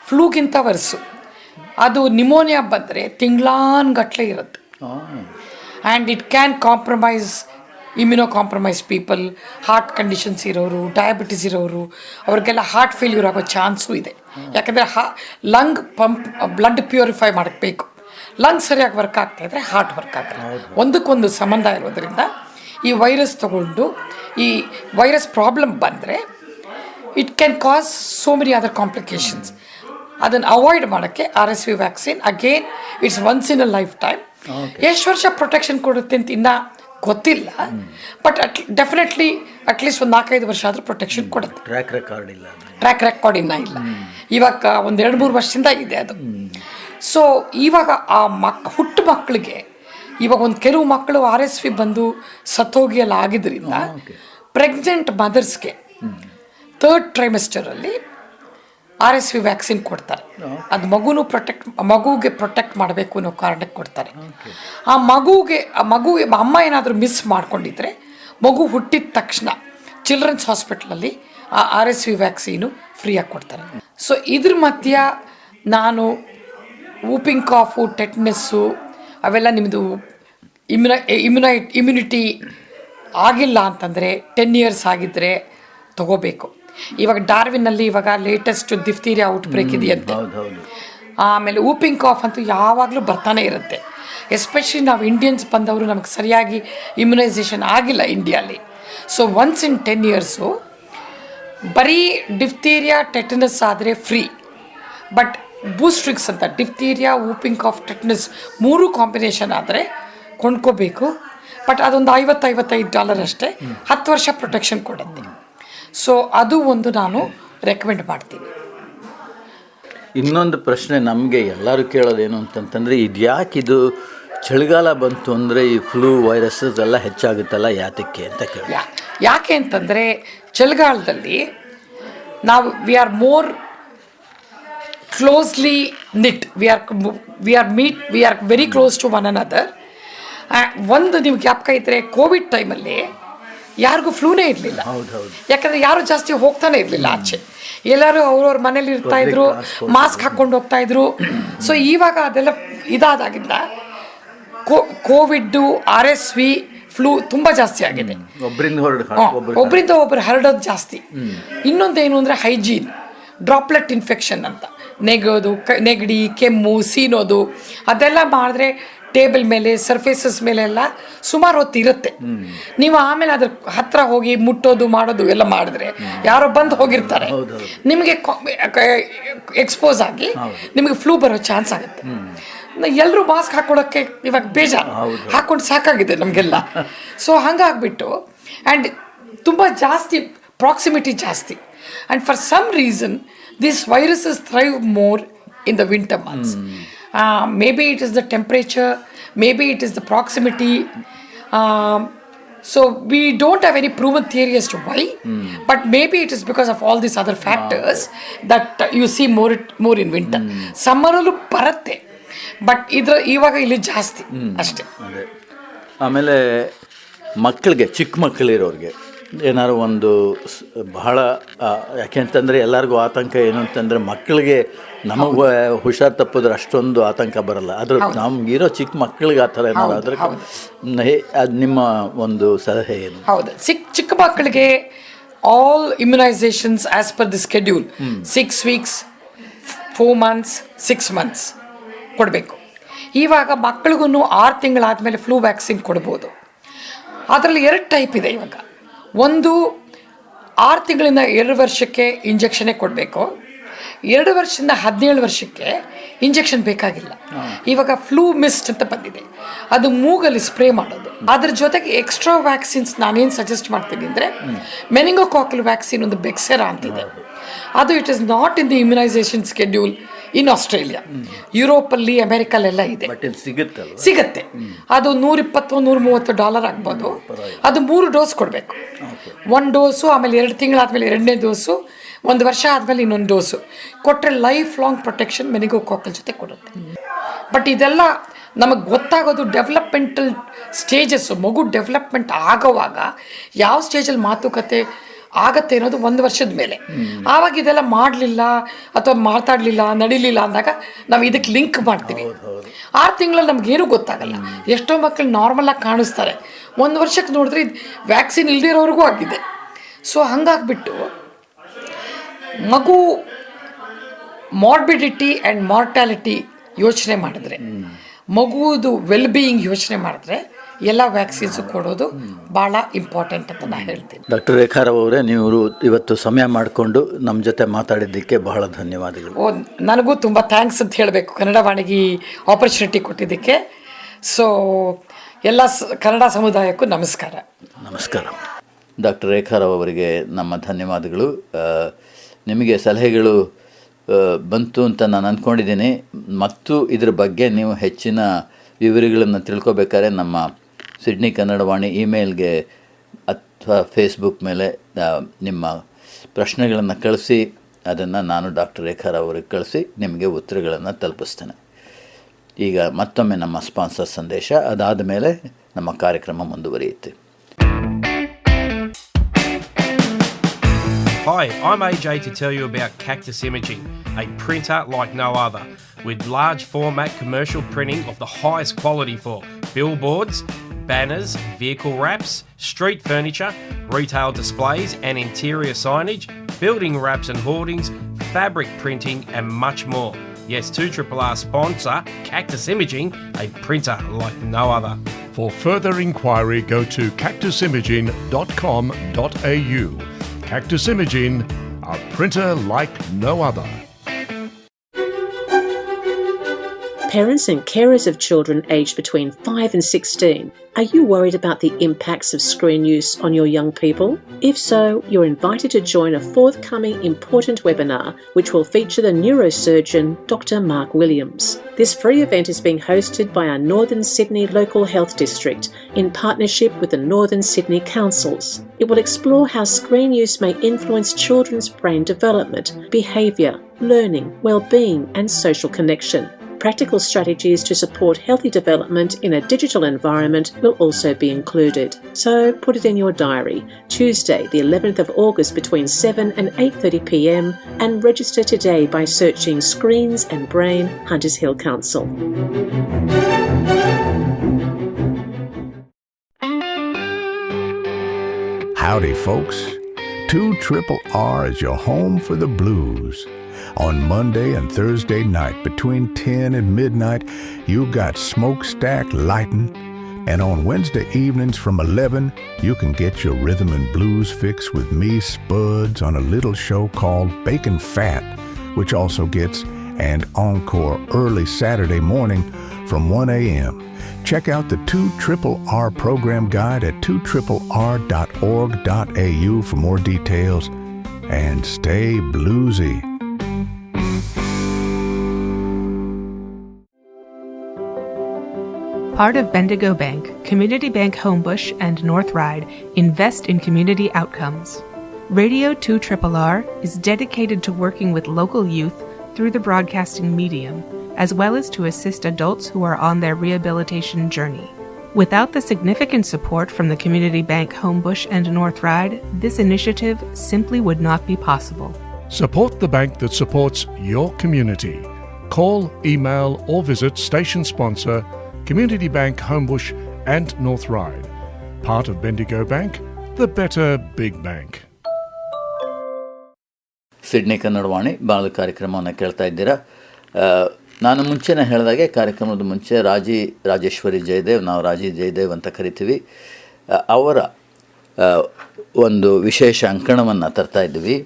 ಫ್ಲೂಗಿಂತ ವರ್ಸು. ಅದು ನಿಮೋನಿಯಾ ಬಂದರೆ ತಿಂಗಳಾನ್ಗಟ್ಟಲೆ ಇರುತ್ತೆ. And it can compromise immuno compromise people, heart conditions ಇರೋರು, ಡಯಾಬಿಟಿಸ್ ಇರೋರು, ಅವ್ರಿಗೆಲ್ಲ ಹಾರ್ಟ್ ಫೇಲ್ಯೂರ್ ಆಗೋ ಚಾನ್ಸು ಇದೆ. ಯಾಕಂದರೆ ಲಂಗ್ ಪಂಪ್ ಬ್ಲಡ್ ಪ್ಯೂರಿಫೈ ಮಾಡಬೇಕು. ಲಂಗ್ ಸರಿಯಾಗಿ ವರ್ಕ್ ಆಗ್ತಾಯಿದ್ರೆ ಹಾರ್ಟ್ ವರ್ಕ್ ಆಗಲ್ಲ. ಒಂದಕ್ಕೊಂದು ಸಂಬಂಧ ಇರೋದರಿಂದ ಈ ವೈರಸ್ ತಗೊಂಡು ಈ ವೈರಸ್ ಪ್ರಾಬ್ಲಮ್ ಬಂದರೆ it can cause so many other complications. ಅದನ್ನು ಅವಾಯ್ಡ್ ಮಾಡೋಕ್ಕೆ RSV vaccine again it's once in a life time. ಎಷ್ಟು ವರ್ಷ ಪ್ರೊಟೆಕ್ಷನ್ ಕೊಡುತ್ತೆ ಅಂತ ಇನ್ನೂ ಗೊತ್ತಿಲ್ಲ, ಬಟ್ ಡೆಫಿನೆಟ್ಲಿ ಅಟ್ಲೀಸ್ಟ್ ಒಂದು 4-5 ವರ್ಷ ಆದರೂ ಪ್ರೊಟೆಕ್ಷನ್ ಕೊಡುತ್ತೆ. ಟ್ರ್ಯಾಕ್ ರೆಕಾರ್ಡ್ ಇಲ್ಲ, ಇಲ್ಲ. ಇವಾಗ ಒಂದು 2-3 ವರ್ಷದಿಂದ ಇದೆ ಅದು. ಸೊ ಇವಾಗ ಆ ಹುಟ್ಟು ಮಕ್ಕಳಿಗೆ ಇವಾಗ ಒಂದು ಕೆಲವು ಮಕ್ಕಳು RSV ಬಂದು ಸತ್ತೋಗಿ ಎಲ್ಲ ಆಗಿದ್ದರಿಂದ ಪ್ರೆಗ್ನೆಂಟ್ ಮದರ್ಸ್ಗೆ 3rd ಟ್ರೈಮೆಸ್ಟರಲ್ಲಿ RSV ವ್ಯಾಕ್ಸಿನ್ ಕೊಡ್ತಾರೆ. ಅದು ಮಗುಗೆ ಪ್ರೊಟೆಕ್ಟ್ ಮಾಡಬೇಕು ಅನ್ನೋ ಕಾರಣಕ್ಕೆ ಕೊಡ್ತಾರೆ. ಆ ಮಗುಗೆ ಅಮ್ಮ ಏನಾದರೂ ಮಿಸ್ ಮಾಡ್ಕೊಂಡಿದ್ರೆ ಮಗು ಹುಟ್ಟಿದ ತಕ್ಷಣ ಚಿಲ್ಡ್ರನ್ಸ್ ಹಾಸ್ಪಿಟ್ಲಲ್ಲಿ ಆ RSV ವ್ಯಾಕ್ಸಿನು ಫ್ರೀಯಾಗಿ ಕೊಡ್ತಾರೆ. ಸೊ ಇದ್ರ ಮಧ್ಯ ನಾನು ವೂಪಿಂಗ್ ಕಾಫು, ಟೆಟ್ನೆಸ್ಸು ಅವೆಲ್ಲ ನಿಮ್ಮದು ಇಮ್ಯುನಿಟಿ ಆಗಿಲ್ಲ ಅಂತಂದರೆ 10 years ಆಗಿದ್ದರೆ ತಗೋಬೇಕು. ಇವಾಗ ಡಾರ್ವಿನಲ್ಲಿ ಇವಾಗ ಲೇಟೆಸ್ಟ್ ದಿಫ್ತೀರಿಯಾ ಔಟ್ಬ್ರೇಕ್ ಇದೆಯಂತೆ. ಆಮೇಲೆ ವೂಪಿಂಗ್ ಕಾಫ್ ಅಂತೂ ಯಾವಾಗಲೂ ಬರ್ತಾನೆ ಇರುತ್ತೆ. ಎಸ್ಪೆಷಲಿ ನಾವು ಇಂಡಿಯನ್ಸ್ ಬಂದವರು ನಮಗೆ ಸರಿಯಾಗಿ ಇಮ್ಯುನೈಸೇಷನ್ ಆಗಿಲ್ಲ ಇಂಡಿಯಾಲಿ. ಸೊ ಒನ್ಸ್ ಇನ್ 10 years ಬರೀ ಡಿಫ್ತೀರಿಯಾ ಟೆಟನಸ್ ಆದರೆ ಫ್ರೀ, ಬಟ್ ಬೂಸ್ಟ್ರಿಕ್ಸ್ ಅಂತ ಡಿಫ್ತೀರಿಯಾ, ವೂಪಿಂಗ್ ಕಾಫ್, ಟೆಟನಸ್ 3 ಕಾಂಬಿನೇಷನ್ ಆದರೆ ಕೊಂಡ್ಕೋಬೇಕು. ಬಟ್ ಅದೊಂದು $50-55 ಅಷ್ಟೇ, 10 ವರ್ಷ ಪ್ರೊಟೆಕ್ಷನ್ ಕೊಡುತ್ತೆ. ಸೊ ಅದು ಒಂದು ನಾನು ರೆಕಮೆಂಡ್ ಮಾಡ್ತೀನಿ. ಇನ್ನೊಂದು ಪ್ರಶ್ನೆ ನಮಗೆ ಎಲ್ಲರೂ ಕೇಳೋದೇನು ಅಂತಂತಂದರೆ, ಇದು ಯಾಕಿದು ಚಳಿಗಾಲ ಬಂತು ಅಂದರೆ ಈ ಫ್ಲೂ ವೈರಸಸ್ ಎಲ್ಲ ಹೆಚ್ಚಾಗುತ್ತಲ್ಲ, ಯಾತಕ್ಕೆ ಅಂತ ಕೇಳಿ. ಯಾಕೆ ಅಂತಂದರೆ ಚಳಿಗಾಲದಲ್ಲಿ ನಾವು we are more closely knit, we are very close to one another. ಒಂದು ನಿಮ್ಗೆ ಜ್ಞಾಪಕ ಇದ್ದರೆ ಕೋವಿಡ್ ಟೈಮಲ್ಲಿ ಯಾರಿಗೂ ಫ್ಲೂನೇ ಇರಲಿಲ್ಲ. ಯಾಕಂದರೆ ಯಾರು ಜಾಸ್ತಿ ಹೋಗ್ತಾನೆ ಇರಲಿಲ್ಲ ಆಚೆ, ಎಲ್ಲರೂ ಅವ್ರವ್ರ ಮನೇಲಿ ಇರ್ತಾಯಿದ್ರು, ಮಾಸ್ಕ್ ಹಾಕ್ಕೊಂಡು ಹೋಗ್ತಾಯಿದ್ರು. ಸೊ ಇವಾಗ ಅದೆಲ್ಲ ಇದಾದಾಗಿಂದ ಕೋವಿಡ್ಡು, RSV, ಫ್ಲೂ ತುಂಬ ಜಾಸ್ತಿ ಆಗಿದೆ. ಒಬ್ಬರಿಂದ ಒಬ್ಬರು ಹರಡೋದು ಜಾಸ್ತಿ. ಇನ್ನೊಂದೇನು ಅಂದರೆ ಹೈಜೀನ್, ಡ್ರಾಪ್ಲೆಟ್ ಇನ್ಫೆಕ್ಷನ್ ಅಂತ, ನೆಗಡಿ, ಕೆಮ್ಮು, ಸೀನೋದು ಅದೆಲ್ಲ ಮಾಡಿದ್ರೆ ಟೇಬಲ್ ಮೇಲೆ, ಸರ್ಫೇಸಸ್ ಮೇಲೆ ಎಲ್ಲ ಸುಮಾರು ಹೊತ್ತು ಇರುತ್ತೆ. ನೀವು ಆಮೇಲೆ ಅದ್ರ ಹತ್ರ ಹೋಗಿ ಮುಟ್ಟೋದು ಮಾಡೋದು ಎಲ್ಲ ಮಾಡಿದ್ರೆ ಯಾರೋ ಬಂದು ಹೋಗಿರ್ತಾರೆ, ನಿಮಗೆ ಎಕ್ಸ್ಪೋಸ್ ಆಗಿ ನಿಮಗೆ ಫ್ಲೂ ಬರೋ ಚಾನ್ಸ್ ಆಗುತ್ತೆ. ಎಲ್ಲರೂ ಮಾಸ್ಕ್ ಹಾಕೊಳ್ಳೋಕ್ಕೆ ಇವಾಗ ಬೇಜಾರು, ಹಾಕ್ಕೊಂಡು ಸಾಕಾಗಿದೆ ನಮಗೆಲ್ಲ. ಸೊ ಹಂಗಾಗ್ಬಿಟ್ಟು ಆ್ಯಂಡ್ ತುಂಬ ಜಾಸ್ತಿ ಪ್ರಾಕ್ಸಿಮಿಟಿ ಜಾಸ್ತಿ. And for some reason this viruses thrive more in the winter months. Maybe it is the temperature, maybe it is the proximity. So we don't have any proven theory as to why, but maybe it is because of all these other factors that you see more in winter. Summerಲ್ಲೂ ಬರುತ್ತೆ, but ಇವಾಗ ಇಲ್ಲಿ ಜಾಸ್ತಿ ಅಷ್ಟೇ. ಆಮೇಲೆ ಮಕ್ಕಳಿಗೆ, ಚಿಕ್ಕ ಮಕ್ಕಳಿರೋರಿಗೆ ಏನಾದ್ರು ಒಂದು ಬಹಳ, ಯಾಕೆಂತಂದರೆ ಎಲ್ಲರಿಗೂ ಆತಂಕ ಏನು ಅಂತಂದರೆ ಮಕ್ಕಳಿಗೆ ನಮಗೆ ಹುಷಾರು ತಪ್ಪಿದ್ರೆ ಅಷ್ಟೊಂದು ಆತಂಕ ಬರಲ್ಲ. ಅದ್ರ ನಮಗಿರೋ ಚಿಕ್ಕ ಮಕ್ಕಳಿಗೆ ಆ ಥರ ಏನಾದ್ರು ಆದರೆ ಅದು ನಿಮ್ಮ ಒಂದು ಸಲಹೆ ಏನು? ಹೌದು, ಚಿಕ್ಕ ಮಕ್ಕಳಿಗೆ all immunisations as per the schedule 6 weeks, 4 months, 6 months ಕೊಡಬೇಕು. ಇವಾಗ ಮಕ್ಕಳಿಗೂ 6 ತಿಂಗಳಾದಮೇಲೆ ಫ್ಲೂ ವ್ಯಾಕ್ಸಿನ್ ಕೊಡ್ಬೋದು. ಅದರಲ್ಲಿ 2 ಟೈಪ್ ಇದೆ ಇವಾಗ. ಒಂದು 6 ತಿಂಗಳಿಂದ 2 ವರ್ಷಕ್ಕೆ ಇಂಜೆಕ್ಷನ್ನೇ ಕೊಡಬೇಕು. 2 ವರ್ಷದಿಂದ 17 ವರ್ಷಕ್ಕೆ ಇಂಜೆಕ್ಷನ್ ಬೇಕಾಗಿಲ್ಲ. ಇವಾಗ ಫ್ಲೂ ಮಿಸ್ಟ್ ಅಂತ ಬಂದಿದೆ, ಅದು ಮೂಗಲ್ಲಿ ಸ್ಪ್ರೇ ಮಾಡೋದು. ಅದ್ರ ಜೊತೆಗೆ ಎಕ್ಸ್ಟ್ರಾ ವ್ಯಾಕ್ಸಿನ್ಸ್ ನಾನೇನು ಸಜೆಸ್ಟ್ ಮಾಡ್ತೀನಿ ಅಂದರೆ ಮೆನಿಂಗೋಕಾಕಲ್ ವ್ಯಾಕ್ಸಿನ್ ಒಂದು ಬೆಕ್ಸೆರಾ ಅಂತಿದೆ. ಅದು it is not in the immunisation schedule in Australia. ಯುರೋಪಲ್ಲಿ ಅಮೆರಿಕಲ್ಲೆಲ್ಲ ಇದೆ, ಸಿಗುತ್ತೆ. ಅದು $120-130 ಆಗ್ಬೋದು. ಅದು 3 ಡೋಸ್ ಕೊಡಬೇಕು. 1 ಡೋಸು, ಆಮೇಲೆ 2 ತಿಂಗಳಾದಮೇಲೆ 2ನೇ ಡೋಸು, 1 ವರ್ಷ ಆದಮೇಲೆ ಇನ್ನೊಂದು ಡೋಸು ಕೊಟ್ಟರೆ ಲೈಫ್ ಲಾಂಗ್ ಪ್ರೊಟೆಕ್ಷನ್ ಮೆನಿಂಗೋಕಾಕಲ್ ಜೊತೆ ಕೊಡುತ್ತೆ. ಬಟ್ ಇದೆಲ್ಲ ನಮಗೆ ಗೊತ್ತಾಗೋದು ಡೆವಲಪ್ಮೆಂಟಲ್ ಸ್ಟೇಜಸ್ಸು. ಮಗು ಡೆವಲಪ್ಮೆಂಟ್ ಆಗೋವಾಗ ಯಾವ ಸ್ಟೇಜಲ್ಲಿ ಮಾತುಕತೆ ಆಗತ್ತೆ ಅನ್ನೋದು 1 ವರ್ಷದ ಮೇಲೆ. ಆವಾಗ ಇದೆಲ್ಲ ಮಾಡಲಿಲ್ಲ ಅಥವಾ ಮಾತಾಡಲಿಲ್ಲ, ನಡಿಲಿಲ್ಲ ಅಂದಾಗ ನಾವು ಇದಕ್ಕೆ ಲಿಂಕ್ ಮಾಡ್ತೀವಿ. 6 ತಿಂಗಳಲ್ಲಿ ನಮಗೇನು ಗೊತ್ತಾಗಲ್ಲ. ಎಷ್ಟೋ ಮಕ್ಕಳು ನಾರ್ಮಲಾಗಿ ಕಾಣಿಸ್ತಾರೆ, 1 ವರ್ಷಕ್ಕೆ ನೋಡಿದ್ರೆ ವ್ಯಾಕ್ಸಿನ್ ಇಲ್ದಿರೋರಿಗೂ ಆಗಿದೆ. ಸೊ ಹಂಗಾಗ್ಬಿಟ್ಟು ಮಗು ಮಾರ್ಬಿಡಿಟಿ ಆ್ಯಂಡ್ ಮಾರ್ಟಾಲಿಟಿ ಯೋಚನೆ ಮಾಡಿದ್ರೆ, ಮಗುವುದು ವೆಲ್ ಬೀಯಿಂಗ್ ಯೋಚನೆ ಮಾಡಿದ್ರೆ ಎಲ್ಲ ವ್ಯಾಕ್ಸಿನ್ಸು ಕೊಡೋದು ಭಾಳ ಇಂಪಾರ್ಟೆಂಟ್ ಅಂತ ನಾನು ಹೇಳ್ತೀನಿ. ಡಾಕ್ಟರ್ ರೇಖಾರಾವ್ ಅವರೇ, ನೀವು ಇವತ್ತು ಸಮಯ ಮಾಡಿಕೊಂಡು ನಮ್ಮ ಜೊತೆ ಮಾತಾಡಿದ್ದಕ್ಕೆ ಬಹಳ ಧನ್ಯವಾದಗಳು. ನನಗೂ ತುಂಬ ಥ್ಯಾಂಕ್ಸ್ ಅಂತ ಹೇಳಬೇಕು ಕನ್ನಡ ವಾಣಿಗೆ ಆಪರ್ಚುನಿಟಿ ಕೊಟ್ಟಿದ್ದಕ್ಕೆ. ಸೊ ಎಲ್ಲ ಕನ್ನಡ ಸಮುದಾಯಕ್ಕೂ ನಮಸ್ಕಾರ. ನಮಸ್ಕಾರ. ಡಾಕ್ಟರ್ ರೇಖಾರಾವ್ ಅವರಿಗೆ ನಮ್ಮ ಧನ್ಯವಾದಗಳು. ನಿಮಗೆ ಸಲಹೆಗಳು ಬಂತು ಅಂತ ನಾನು ಅಂದ್ಕೊಂಡಿದ್ದೀನಿ. ಮತ್ತು ಇದ್ರ ಬಗ್ಗೆ ನೀವು ಹೆಚ್ಚಿನ ವಿವರಗಳನ್ನು ತಿಳ್ಕೊಬೇಕಾದ್ರೆ ನಮ್ಮ ಸಿಡ್ನಿ ಕನ್ನಡ ವಾಣಿ ಇಮೇಲ್ಗೆ ಅಥವಾ ಫೇಸ್ಬುಕ್ ಮೇಲೆ ನಿಮ್ಮ ಪ್ರಶ್ನೆಗಳನ್ನು ಕಳಿಸಿ, ಅದನ್ನು ನಾನು ಡಾಕ್ಟರ್ ರೇಖಾರಾವ್ ಅವರಿಗೆ ಕಳಿಸಿ ನಿಮಗೆ ಉತ್ತರಗಳನ್ನು ತಲುಪಿಸ್ತೇನೆ. ಈಗ ಮತ್ತೊಮ್ಮೆ ನಮ್ಮ ಸ್ಪಾನ್ಸರ್ ಸಂದೇಶ, ಅದಾದ ಮೇಲೆ ನಮ್ಮ ಕಾರ್ಯಕ್ರಮ ಮುಂದುವರಿಯುತ್ತೆ. Hi, I'm AJ to tell you about Cactus Imaging, a printer like no other, with large format commercial printing of the highest quality for billboards, banners, vehicle wraps, street furniture, retail displays and interior signage, building wraps and hoardings, fabric printing and much more. Yes, 2RRR sponsor Cactus Imaging, a printer like no other. For further inquiry, go to cactusimaging.com.au. Cactus Imaging, a printer like no other. Parents and carers of children aged between 5 and 16, are you worried about the impacts of screen use on your young people? If so, you're invited to join a forthcoming important webinar which will feature the neurosurgeon Dr. Mark Williams. This free event is being hosted by our Northern Sydney Local Health District in partnership with the Northern Sydney Councils. It will explore how screen use may influence children's brain development, behaviour, learning, well-being and social connection. Practical strategies to support healthy development in a digital environment will also be included. So put it in your diary, Tuesday the 11th of August between 7 and 8:30 p.m, and register today by searching Screens and Brain, Hunters Hill Council. Howdy folks, 2RRR is your home for the blues. On Monday and Thursday night between 10 and midnight, you got Smokestack lighting. And on Wednesday evenings from 11, you can get your rhythm and blues fix with me, Spuds, on a little show called Bacon Fat, which also gets an encore early Saturday morning from 1 a.m. Check out the 2RRR program guide at 2RRR.org.au for more details. And stay bluesy. Part of Bendigo Bank, Community Bank Homebush and North Ryde invest in community outcomes. Radio 2RRR is dedicated to working with local youth through the broadcasting medium, as well as to assist adults who are on their rehabilitation journey. Without the significant support from the Community Bank Homebush and North Ryde, this initiative simply would not be possible. Support the bank that supports your community. Call, email or visit station sponsor Community Bank Homebush and North Ryde. Part of Bendigo Bank, the better big bank. Sydney Kannada Vani ಬಾಳ ಕಾರ್ಯಕ್ರಮವನ್ನು ಕೇಳ್ತಾ ಇದ್ದೀರಾ. ನಾನು ಮುಂಚೆನೇ ಹೇಳಿದಾಗೆ ಕಾರ್ಯಕ್ರಮದ ಮುಂಚೆ ರಾಜೇಶ್ವರಿ ಜಯದೇವ್, ನಾವು ರಾಜಿ ಜಯದೇವ್ ಅಂತ ಕರಿತೀವಿ, ಅವರ ಒಂದು ವಿಶೇಷ ಅಂಕಣವನ್ನು ತರ್ತಾ ಇದ್ವಿ.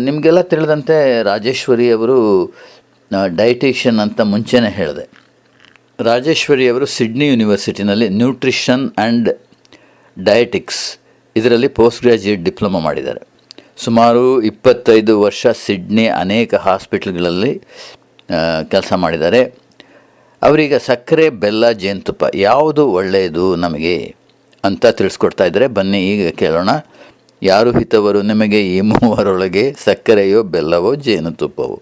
ನಿಮಗೆಲ್ಲ ತಿಳಿದಂತೆ ರಾಜೇಶ್ವರಿ ಅವರು ಡಯಟಿಷಿಯನ್ ಅಂತ ಮುಂಚೆನೇ ಹೇಳಿದೆ. ರಾಜೇಶ್ವರಿ ಅವರು ಸಿಡ್ನಿ ಯೂನಿವರ್ಸಿಟಿನಲ್ಲಿ ನ್ಯೂಟ್ರಿಷನ್ ಆ್ಯಂಡ್ ಡಯಟಿಕ್ಸ್ ಇದರಲ್ಲಿ ಪೋಸ್ಟ್ ಗ್ರ್ಯಾಜುಯೇಟ್ ಡಿಪ್ಲೊಮಾ ಮಾಡಿದ್ದಾರೆ. ಸುಮಾರು 25 ವರ್ಷ ಸಿಡ್ನಿ ಅನೇಕ ಹಾಸ್ಪಿಟ್ಲ್ಗಳಲ್ಲಿ ಕೆಲಸ ಮಾಡಿದ್ದಾರೆ. ಅವರೀಗ ಸಕ್ಕರೆ, ಬೆಲ್ಲ, ಜೇನುತುಪ್ಪ ಯಾವುದು ಒಳ್ಳೆಯದು ನಮಗೆ ಅಂತ ತಿಳಿಸ್ಕೊಡ್ತಾ ಇದ್ದಾರೆ. ಬನ್ನಿ ಈಗ ಕೇಳೋಣ. ಯಾರು ಹಿತವರು ನಿಮಗೆ ಈ ಮೂವರೊಳಗೆ, ಸಕ್ಕರೆಯೋ, ಬೆಲ್ಲವೋ, ಜೇನುತುಪ್ಪವೋ?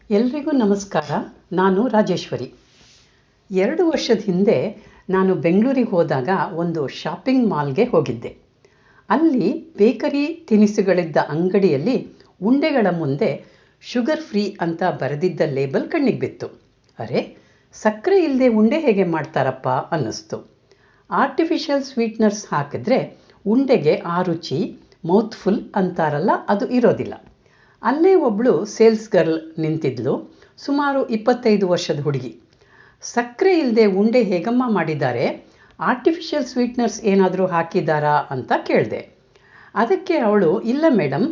ಎಲ್ರಿಗೂ ನಮಸ್ಕಾರ. ನಾನು ರಾಜೇಶ್ವರಿ. 2 ವರ್ಷದ ಹಿಂದೆ ನಾನು ಬೆಂಗಳೂರಿಗೆ ಹೋದಾಗ ಒಂದು ಶಾಪಿಂಗ್ ಮಾಲ್ಗೆ ಹೋಗಿದ್ದೆ. ಅಲ್ಲಿ ಬೇಕರಿ ತಿನಿಸುಗಳಿದ್ದ ಅಂಗಡಿಯಲ್ಲಿ ಉಂಡೆಗಳ ಮುಂದೆ ಶುಗರ್ ಫ್ರೀ ಅಂತ ಬರೆದಿದ್ದ ಲೇಬಲ್ ಕಣ್ಣಿಗೆ ಬಿತ್ತು. ಅರೆ, ಸಕ್ಕರೆ ಇಲ್ಲದೆ ಉಂಡೆ ಹೇಗೆ ಮಾಡ್ತಾರಪ್ಪ ಅನ್ನಿಸ್ತು. ಆರ್ಟಿಫಿಷಿಯಲ್ ಸ್ವೀಟ್ನರ್ಸ್ ಹಾಕಿದ್ರೆ ಉಂಡೆಗೆ ಆ ರುಚಿ, ಮೌತ್ಫುಲ್ ಅಂತಾರಲ್ಲ, ಅದು ಇರೋದಿಲ್ಲ. ಅಲ್ಲೇ ಒಬ್ಬಳು ಸೇಲ್ಸ್ ಗರ್ಲ್ ನಿಂತಿದ್ಲು, ಸುಮಾರು 25 ವರ್ಷದ ಹುಡುಗಿ. ಸಕ್ಕರೆ ಇಲ್ಲದೆ ಉಂಡೆ ಹೇಗಮ್ಮ ಮಾಡಿದ್ದಾರೆ, ಆರ್ಟಿಫಿಷಿಯಲ್ ಸ್ವೀಟ್ನರ್ಸ್ ಏನಾದರೂ ಹಾಕಿದ್ದಾರಾ ಅಂತ ಕೇಳಿದೆ. ಅದಕ್ಕೆ ಅವಳು, ಇಲ್ಲ ಮೇಡಮ್,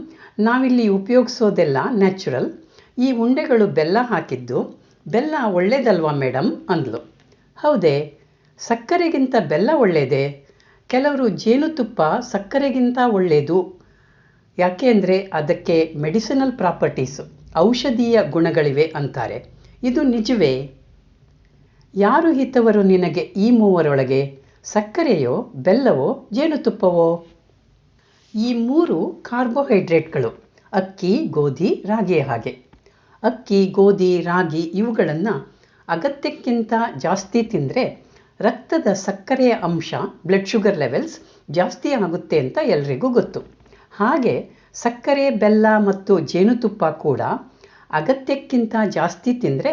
ನಾವಿಲ್ಲಿ ಉಪಯೋಗಿಸೋದೆಲ್ಲ ನ್ಯಾಚುರಲ್, ಈ ಉಂಡೆಗಳು ಬೆಲ್ಲ ಹಾಕಿದ್ದು, ಬೆಲ್ಲ ಒಳ್ಳೇದಲ್ವಾ ಮೇಡಮ್ ಅಂದ್ಲು. ಹೌದೇ, ಸಕ್ಕರೆಗಿಂತ ಬೆಲ್ಲ ಒಳ್ಳೆಯದೇ? ಕೆಲವರು ಜೇನುತುಪ್ಪ ಸಕ್ಕರೆಗಿಂತ ಒಳ್ಳೆಯದು, ಯಾಕೆ ಅಂದರೆ ಅದಕ್ಕೆ ಮೆಡಿಸಿನಲ್ ಪ್ರಾಪರ್ಟೀಸು, ಔಷಧೀಯ ಗುಣಗಳಿವೆ ಅಂತಾರೆ. ಇದು ನಿಜವೇ? ಯಾರು ಹಿತವರು ನಿನಗೆ ಈ ಮೂವರೊಳಗೆ, ಸಕ್ಕರೆಯೋ, ಬೆಲ್ಲವೋ, ಜೇನುತುಪ್ಪವೋ? ಈ 3 ಕಾರ್ಬೋಹೈಡ್ರೇಟ್ಗಳು, ಅಕ್ಕಿ, ಗೋಧಿ, ರಾಗಿಯ ಹಾಗೆ. ಅಕ್ಕಿ, ಗೋಧಿ, ರಾಗಿ ಇವುಗಳನ್ನು ಅಗತ್ಯಕ್ಕಿಂತ ಜಾಸ್ತಿ ತಿಂದರೆ ರಕ್ತದ ಸಕ್ಕರೆಯ ಅಂಶ, ಬ್ಲಡ್ ಶುಗರ್ ಲೆವೆಲ್ಸ್ ಜಾಸ್ತಿ ಆಗುತ್ತೆ ಅಂತ ಎಲ್ರಿಗೂ ಗೊತ್ತು. ಹಾಗೆ ಸಕ್ಕರೆ, ಬೆಲ್ಲ ಮತ್ತು ಜೇನುತುಪ್ಪ ಕೂಡ ಅಗತ್ಯಕ್ಕಿಂತ ಜಾಸ್ತಿ ತಿಂದರೆ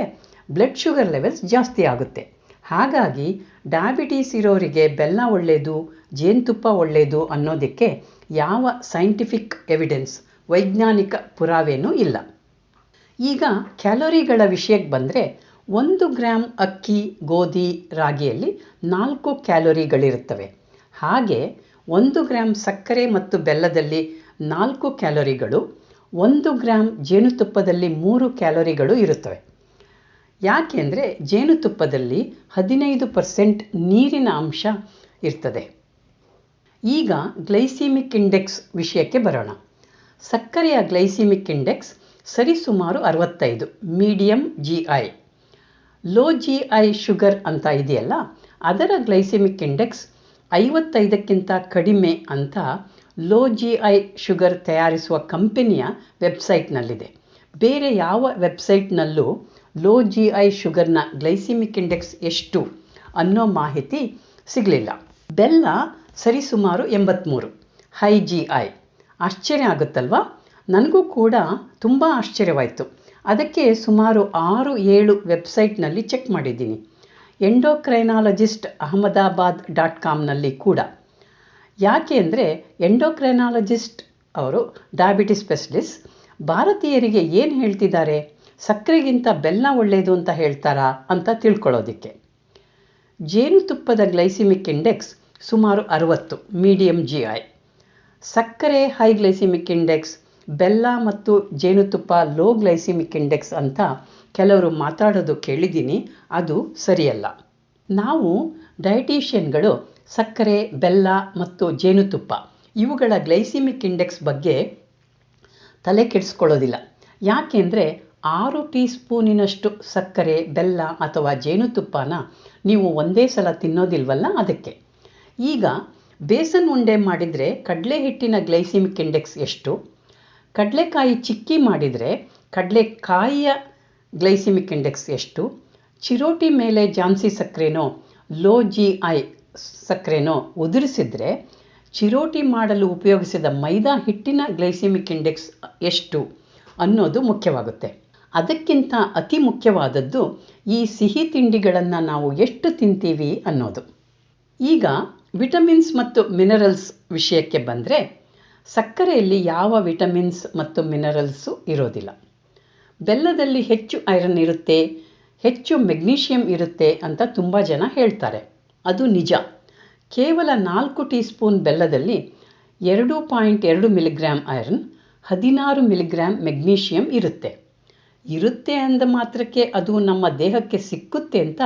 ಬ್ಲಡ್ ಶುಗರ್ ಲೆವೆಲ್ಸ್ ಜಾಸ್ತಿ ಆಗುತ್ತೆ. ಹಾಗಾಗಿ ಡಯಾಬಿಟೀಸ್ ಇರೋರಿಗೆ ಬೆಲ್ಲ ಒಳ್ಳೆಯದು, ಜೇನುತುಪ್ಪ ಒಳ್ಳೆಯದು ಅನ್ನೋದಕ್ಕೆ ಯಾವ ಸೈಂಟಿಫಿಕ್ ಎವಿಡೆನ್ಸ್, ವೈಜ್ಞಾನಿಕ ಪುರಾವೆನೂ ಇಲ್ಲ. ಈಗ ಕ್ಯಾಲೋರಿಗಳ ವಿಷಯಕ್ಕೆ ಬಂದರೆ, 1 ಗ್ರಾಮ್ ಅಕ್ಕಿ, ಗೋಧಿ, ರಾಗಿಯಲ್ಲಿ 4 ಕ್ಯಾಲೋರಿಗಳಿರುತ್ತವೆ. ಹಾಗೆ 1 ಗ್ರಾಮ್ ಸಕ್ಕರೆ ಮತ್ತು ಬೆಲ್ಲದಲ್ಲಿ 4 ಕ್ಯಾಲೋರಿಗಳು, 1 ಗ್ರಾಮ್ ಜೇನುತುಪ್ಪದಲ್ಲಿ 3 ಕ್ಯಾಲೋರಿಗಳು ಇರುತ್ತವೆ. ಯಾಕೆಂದರೆ ಜೇನುತುಪ್ಪದಲ್ಲಿ 15% ನೀರಿನ ಅಂಶ ಇರ್ತದೆ. ಈಗ ಗ್ಲೈಸಿಮಿಕ್ ಇಂಡೆಕ್ಸ್ ವಿಷಯಕ್ಕೆ ಬರೋಣ. ಸಕ್ಕರೆಯ ಗ್ಲೈಸಿಮಿಕ್ ಇಂಡೆಕ್ಸ್ ಸರಿಸುಮಾರು 65, medium GI. Low GI sugar ಅಂತ ಇದೆಯಲ್ಲ, ಅದರ ಗ್ಲೈಸಿಮಿಕ್ ಇಂಡೆಕ್ಸ್ 55ಕ್ಕಿಂತ ಕಡಿಮೆ ಅಂತ ಲೋ GI ಶುಗರ್ ತಯಾರಿಸುವ ಕಂಪನಿಯ ವೆಬ್ಸೈಟ್ನಲ್ಲಿದೆ. ಬೇರೆ ಯಾವ ವೆಬ್ಸೈಟ್ನಲ್ಲೂ ಲೋ GI ಶುಗರ್ನ ಗ್ಲೈಸಿಮಿಕ್ ಇಂಡೆಕ್ಸ್ ಎಷ್ಟು ಅನ್ನೋ ಮಾಹಿತಿ ಸಿಗಲಿಲ್ಲ. ಬೆಲ್ಲ ಸರಿಸುಮಾರು 83, ಹೈ GI. ಆಶ್ಚರ್ಯ ಆಗುತ್ತಲ್ವಾ? ನನಗೂ ಕೂಡ ತುಂಬ ಆಶ್ಚರ್ಯವಾಯಿತು. ಅದಕ್ಕೆ ಸುಮಾರು 6-7 ವೆಬ್ಸೈಟ್ನಲ್ಲಿ ಚೆಕ್ ಮಾಡಿದ್ದೀನಿ. ಎಂಡೋಕ್ರೈನಾಲಜಿಸ್ಟ್ ahmedabad.comನಲ್ಲಿ ಕೂಡ. ಯಾಕೆ ಅಂದರೆ ಎಂಡೋಕ್ರೈನಾಲಜಿಸ್ಟ್ ಅವರು ಡಯಾಬಿಟಿಸ್ ಸ್ಪೆಷಲಿಸ್ಟ್. ಭಾರತೀಯರಿಗೆ ಏನು ಹೇಳ್ತಿದ್ದಾರೆ, ಸಕ್ಕರೆಗಿಂತ ಬೆಲ್ಲ ಒಳ್ಳೆಯದು ಅಂತ ಹೇಳ್ತಾರಾ ಅಂತ ತಿಳ್ಕೊಳ್ಳೋದಕ್ಕೆ. ಜೇನುತುಪ್ಪದ ಗ್ಲೈಸಿಮಿಕ್ ಇಂಡೆಕ್ಸ್ ಸುಮಾರು 60, ಮೀಡಿಯಂ GI. ಸಕ್ಕರೆ ಹೈ ಗ್ಲೈಸಿಮಿಕ್ ಇಂಡೆಕ್ಸ್, ಬೆಲ್ಲ ಮತ್ತು ಜೇನುತುಪ್ಪ ಲೋ ಗ್ಲೈಸಿಮಿಕ್ ಇಂಡೆಕ್ಸ್ ಅಂತ ಕೆಲವರು ಮಾತಾಡೋದು ಕೇಳಿದ್ದೀನಿ. ಅದು ಸರಿಯಲ್ಲ. ನಾವು ಡಯಟೀಷಿಯನ್ಗಳು ಸಕ್ಕರೆ, ಬೆಲ್ಲ ಮತ್ತು ಜೇನುತುಪ್ಪ ಇವುಗಳ ಗ್ಲೈಸಿಮಿಕ್ ಇಂಡೆಕ್ಸ್ ಬಗ್ಗೆ ತಲೆ ಕೆಡಿಸ್ಕೊಳ್ಳೋದಿಲ್ಲ. ಯಾಕೆಂದರೆ 6 ಟೀ ಸ್ಪೂನಿನಷ್ಟು ಸಕ್ಕರೆ, ಬೆಲ್ಲ ಅಥವಾ ಜೇನುತುಪ್ಪನ ನೀವು ಒಂದೇ ಸಲ ತಿನ್ನೋದಿಲ್ವಲ್ಲ, ಅದಕ್ಕೆ. ಈಗ ಬೇಸನ್ ಉಂಡೆ ಮಾಡಿದರೆ ಕಡಲೆ ಹಿಟ್ಟಿನ ಗ್ಲೈಸಿಮಿಕ್ ಇಂಡೆಕ್ಸ್ ಎಷ್ಟು, ಕಡಲೆಕಾಯಿ ಚಿಕ್ಕಿ ಮಾಡಿದರೆ ಕಡಲೆಕಾಯಿಯ ಗ್ಲೈಸಿಮಿಕ್ ಇಂಡೆಕ್ಸ್ ಎಷ್ಟು, ಚಿರೋಟಿ ಮೇಲೆ ಜಾನ್ಸಿ ಸಕ್ಕರೆನೋ ಲೋ GI ಸಕ್ಕರೆನೋ ಉದುರಿಸಿದರೆ ಚಿರೋಟಿ ಮಾಡಲು ಉಪಯೋಗಿಸಿದ ಮೈದಾ ಹಿಟ್ಟಿನ ಗ್ಲೈಸಿಮಿಕ್ ಇಂಡೆಕ್ಸ್ ಎಷ್ಟು ಅನ್ನೋದು ಮುಖ್ಯವಾಗುತ್ತೆ. ಅದಕ್ಕಿಂತ ಅತಿ ಮುಖ್ಯವಾದದ್ದು ಈ ಸಿಹಿ ತಿಂಡಿಗಳನ್ನು ನಾವು ಎಷ್ಟು ತಿಂತೀವಿ ಅನ್ನೋದು. ಈಗ ವಿಟಮಿನ್ಸ್ ಮತ್ತು ಮಿನರಲ್ಸ್ ವಿಷಯಕ್ಕೆ ಬಂದರೆ, ಸಕ್ಕರೆಯಲ್ಲಿ ಯಾವ ವಿಟಮಿನ್ಸ್ ಮತ್ತು ಮಿನರಲ್ಸು ಇರೋದಿಲ್ಲ. ಬೆಲ್ಲದಲ್ಲಿ ಹೆಚ್ಚು ಐರನ್ ಇರುತ್ತೆ, ಹೆಚ್ಚು ಮೆಗ್ನೀಷಿಯಂ ಇರುತ್ತೆ ಅಂತ ತುಂಬ ಜನ ಹೇಳ್ತಾರೆ. ಅದು ನಿಜ. ಕೇವಲ 4 ಟೀ ಸ್ಪೂನ್ ಬೆಲ್ಲದಲ್ಲಿ 2.2 ಮಿಲಿಗ್ರಾಮ್ ಐರನ್, 16 ಮಿಲಿಗ್ರಾಮ್ ಮೆಗ್ನೀಷಿಯಂ ಇರುತ್ತೆ. ಇರುತ್ತೆ ಅಂದ ಮಾತ್ರಕ್ಕೆ ಅದು ನಮ್ಮ ದೇಹಕ್ಕೆ ಸಿಕ್ಕುತ್ತೆ ಅಂತ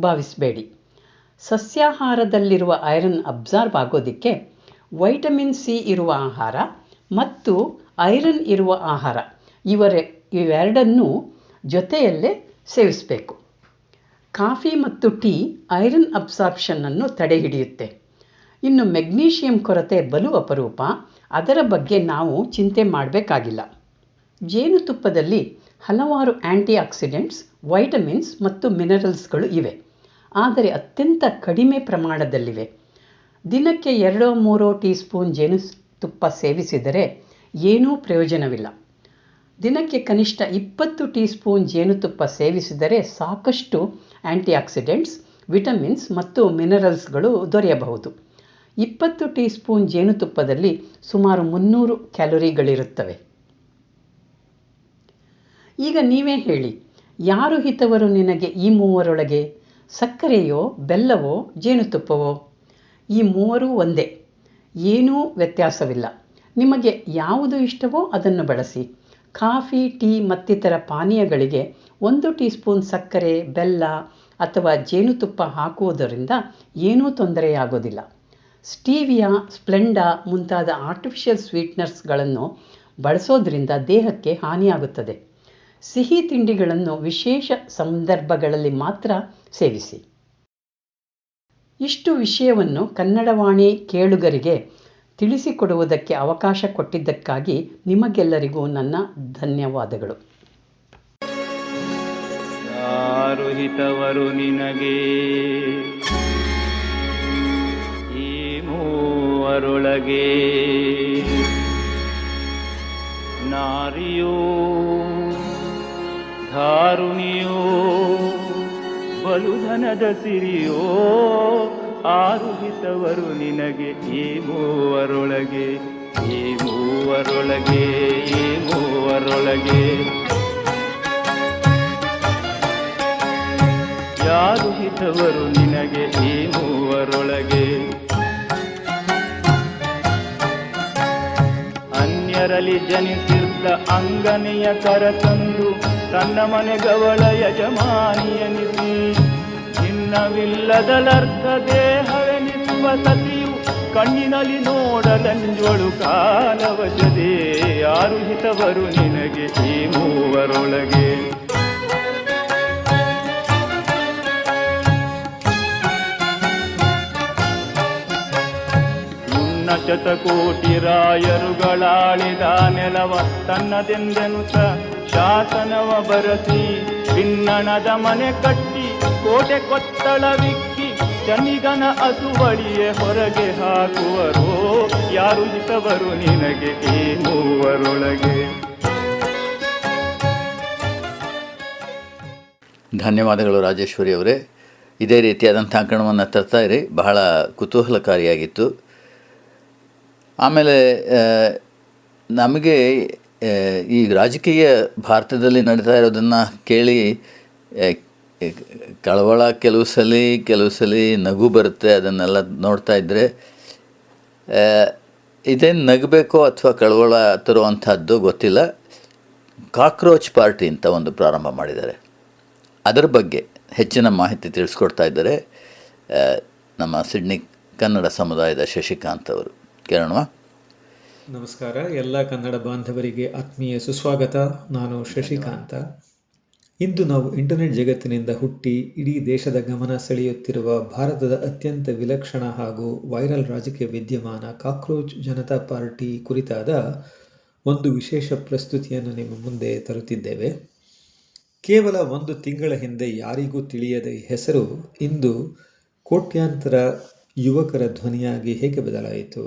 ಭಾವಿಸಬೇಡಿ. ಸಸ್ಯಾಹಾರದಲ್ಲಿರುವ ಐರನ್ ಅಬ್ಸಾರ್ಬ್ ಆಗೋದಕ್ಕೆ ವೈಟಮಿನ್ ಸಿ ಇರುವ ಆಹಾರ ಮತ್ತು ಐರನ್ ಇರುವ ಆಹಾರ ಇವೆರಡನ್ನೂ ಜೊತೆಯಲ್ಲೇ ಸೇವಿಸಬೇಕು. ಕಾಫಿ ಮತ್ತು ಟೀ ಐರನ್ ಅಬ್ಸಾರ್ಪ್ಷನ್ನನ್ನು ತಡೆ ಹಿಡಿಯುತ್ತೆ. ಇನ್ನು ಮೆಗ್ನೀಷಿಯಂ ಕೊರತೆ ಬಲು ಅಪರೂಪ, ಅದರ ಬಗ್ಗೆ ನಾವು ಚಿಂತೆ ಮಾಡಬೇಕಾಗಿಲ್ಲ. ಜೇನುತುಪ್ಪದಲ್ಲಿ ಹಲವಾರು ಆ್ಯಂಟಿ ಆಕ್ಸಿಡೆಂಟ್ಸ್, ವೈಟಮಿನ್ಸ್ ಮತ್ತು ಮಿನರಲ್ಸ್ಗಳು ಇವೆ, ಆದರೆ ಅತ್ಯಂತ ಕಡಿಮೆ ಪ್ರಮಾಣದಲ್ಲಿವೆ. ದಿನಕ್ಕೆ 2-3 ಟೀ ಸ್ಪೂನ್ ಜೇನುತುಪ್ಪ ಸೇವಿಸಿದರೆ ಏನೂ ಪ್ರಯೋಜನವಿಲ್ಲ. ದಿನಕ್ಕೆ ಕನಿಷ್ಠ 20 ಟೀ ಸ್ಪೂನ್ ಜೇನುತುಪ್ಪ ಸೇವಿಸಿದರೆ ಸಾಕಷ್ಟು ಆ್ಯಂಟಿ ಆಕ್ಸಿಡೆಂಟ್ಸ್, ವಿಟಮಿನ್ಸ್ ಮತ್ತು ಮಿನರಲ್ಸ್ಗಳು ದೊರೆಯಬಹುದು. 20 ಟೀ ಸ್ಪೂನ್ ಜೇನುತುಪ್ಪದಲ್ಲಿ ಸುಮಾರು 300 ಕ್ಯಾಲೋರಿಗಳಿರುತ್ತವೆ. ಈಗ ನೀವೇ ಹೇಳಿ, ಯಾರು ಹಿತವರು ನಿನಗೆ ಈ ಮೂವರೊಳಗೆ? ಸಕ್ಕರೆಯೋ, ಬೆಲ್ಲವೋ, ಜೇನುತುಪ್ಪವೋ? ಈ ಮೂವರೂ ಒಂದೇ, ಏನೂ ವ್ಯತ್ಯಾಸವಿಲ್ಲ. ನಿಮಗೆ ಯಾವುದು ಇಷ್ಟವೋ ಅದನ್ನು ಬಳಸಿ. ಕಾಫಿ, ಟೀ ಮತ್ತಿತರ ಪಾನೀಯಗಳಿಗೆ 1 ಟೀ ಸ್ಪೂನ್ ಸಕ್ಕರೆ, ಬೆಲ್ಲ ಅಥವಾ ಜೇನುತುಪ್ಪ ಹಾಕುವುದರಿಂದ ಏನೂ ತೊಂದರೆಯಾಗೋದಿಲ್ಲ. ಸ್ಟೀವಿಯಾ, ಸ್ಪ್ಲೆಂಡಾ ಮುಂತಾದ ಆರ್ಟಿಫಿಷಿಯಲ್ ಸ್ವೀಟ್ನರ್ಸ್ಗಳನ್ನು ಬಳಸೋದ್ರಿಂದ ದೇಹಕ್ಕೆ ಹಾನಿಯಾಗುತ್ತದೆ. ಸಿಹಿ ತಿಂಡಿಗಳನ್ನು ವಿಶೇಷ ಸಂದರ್ಭಗಳಲ್ಲಿ ಮಾತ್ರ ಸೇವಿಸಿ. ಇಷ್ಟು ವಿಷಯವನ್ನು ಕನ್ನಡವಾಣಿ ಕೇಳುಗರಿಗೆ ತಿಳಿಸಿಕೊಡುವುದಕ್ಕೆ ಅವಕಾಶ ಕೊಟ್ಟಿದ್ದಕ್ಕಾಗಿ ನಿಮಗೆಲ್ಲರಿಗೂ ನನ್ನ ಧನ್ಯವಾದಗಳು. ಯಾರು ಹಿತವರು ನಿನಗೆ ಈ ಮೂವರೊಳಗೆ? ನಾರಿಯೋ, ಧಾರುಣಿಯೋ, ಬಲುಧನದ ಸಿರಿಯೋ, ಆರು ಹಿತವರು ನಿನಗೆ ಈ ಮೂವರೊಳಗೆ? ಈ ಮೂವರೊಳಗೆ, ಈ ಮೂವರೊಳಗೆ ಯಾರು ಹಿತವರು ನಿನಗೆ ಈ ಮೂವರೊಳಗೆ? ಅನ್ಯರಲ್ಲಿ ಜನಿಸಿದ್ದ ಅಂಗನೆಯ ಕರತಂದು ತನ್ನ ಮನೆಗವಳ ಯಜಮಾನಿಯನಿಸಿ, ಚಿನ್ನವಿಲ್ಲದಲರ್ಥ ದೇಹವೆನಿಸುವ ಸತಿಯು ಕಣ್ಣಿನಲ್ಲಿ ನೋಡಲಂಜೊಳು ಕಾಲವಶದೆ. ಯಾರು ಹಿತವರು ನಿನಗೆ ಈ ಮೂವರೊಳಗೆ? ಶತಕೋಟಿ ರಾಯರುಗಳಾಳಿದ ನೆಲವ ತನ್ನದೆಂದೆನುತ ಶಾಸನವ ಬರಸಿ, ಭಿನ್ನಣದ ಮನೆ ಕಟ್ಟಿ ಕೋಟೆ ಕೊತ್ತಳವಿಕ್ಕಿ ಚನಿಗನ ಅಸುವಳಿಯೇ ಹೊರಗೆ ಹಾಕುವರೋ? ಯಾರು ಹಿತವರು ನಿನಗೆ ಈ ಮೂವರೊಳಗೆ? ಧನ್ಯವಾದಗಳು ರಾಜೇಶ್ವರಿ ಅವರೇ. ಇದೇ ರೀತಿಯಾದಂಥ ಅಂಕಣವನ್ನು ತರ್ತಾ ಇರಿ, ಬಹಳ ಕುತೂಹಲಕಾರಿಯಾಗಿತ್ತು. ಆಮೇಲೆ ನಮಗೆ ಈ ರಾಜಕೀಯ ಭಾರತದಲ್ಲಿ ನಡೀತಾ ಇರೋದನ್ನು ಕೇಳಿ ಕಳವಳ, ಕೆಲವು ಸಲ ನಗು ಬರುತ್ತೆ. ಅದನ್ನೆಲ್ಲ ನೋಡ್ತಾ ಇದ್ದರೆ ಇದೇನು ನಗಬೇಕೋ ಅಥವಾ ಕಳವಳ ತರುವಂಥದ್ದು ಗೊತ್ತಿಲ್ಲ. ಕಾಕ್ರೋಚ್ ಪಾರ್ಟಿ ಅಂತ ಒಂದು ಪ್ರಾರಂಭ ಮಾಡಿದ್ದಾರೆ. ಅದರ ಬಗ್ಗೆ ಹೆಚ್ಚಿನ ಮಾಹಿತಿ ತಿಳಿಸ್ಕೊಡ್ತಾ ಇದ್ದಾರೆ ನಮ್ಮ ಸಿಡ್ನಿ ಕನ್ನಡ ಸಮುದಾಯದ ಶಶಿಕಾಂತ್ ಅವರು. ಕೇಳೋಣ. ನಮಸ್ಕಾರ. ಎಲ್ಲ ಕನ್ನಡ ಬಾಂಧವರಿಗೆ ಆತ್ಮೀಯ ಸುಸ್ವಾಗತ. ನಾನು ಶಶಿಕಾಂತ. ಇಂದು ನಾವು ಇಂಟರ್ನೆಟ್ ಜಗತ್ತಿನಿಂದ ಹುಟ್ಟಿ ಇಡೀ ದೇಶದ ಗಮನ ಸೆಳೆಯುತ್ತಿರುವ ಭಾರತದ ಅತ್ಯಂತ ವಿಲಕ್ಷಣ ಹಾಗೂ ವೈರಲ್ ರಾಜಕೀಯ ವಿದ್ಯಮಾನ ಕಾಕ್ರೋಚ್ ಜನತಾ ಪಾರ್ಟಿ ಕುರಿತಾದ ಒಂದು ವಿಶೇಷ ಪ್ರಸ್ತುತಿಯನ್ನು ನಿಮ್ಮ ಮುಂದೆ ತರುತ್ತಿದ್ದೇವೆ. ಕೇವಲ 1 ತಿಂಗಳ ಹಿಂದೆ ಯಾರಿಗೂ ತಿಳಿಯದ ಈ ಹೆಸರು ಇಂದು ಕೋಟ್ಯಾಂತರ ಯುವಕರ ಧ್ವನಿಯಾಗಿ ಹೇಗೆ ಬದಲಾಯಿತು?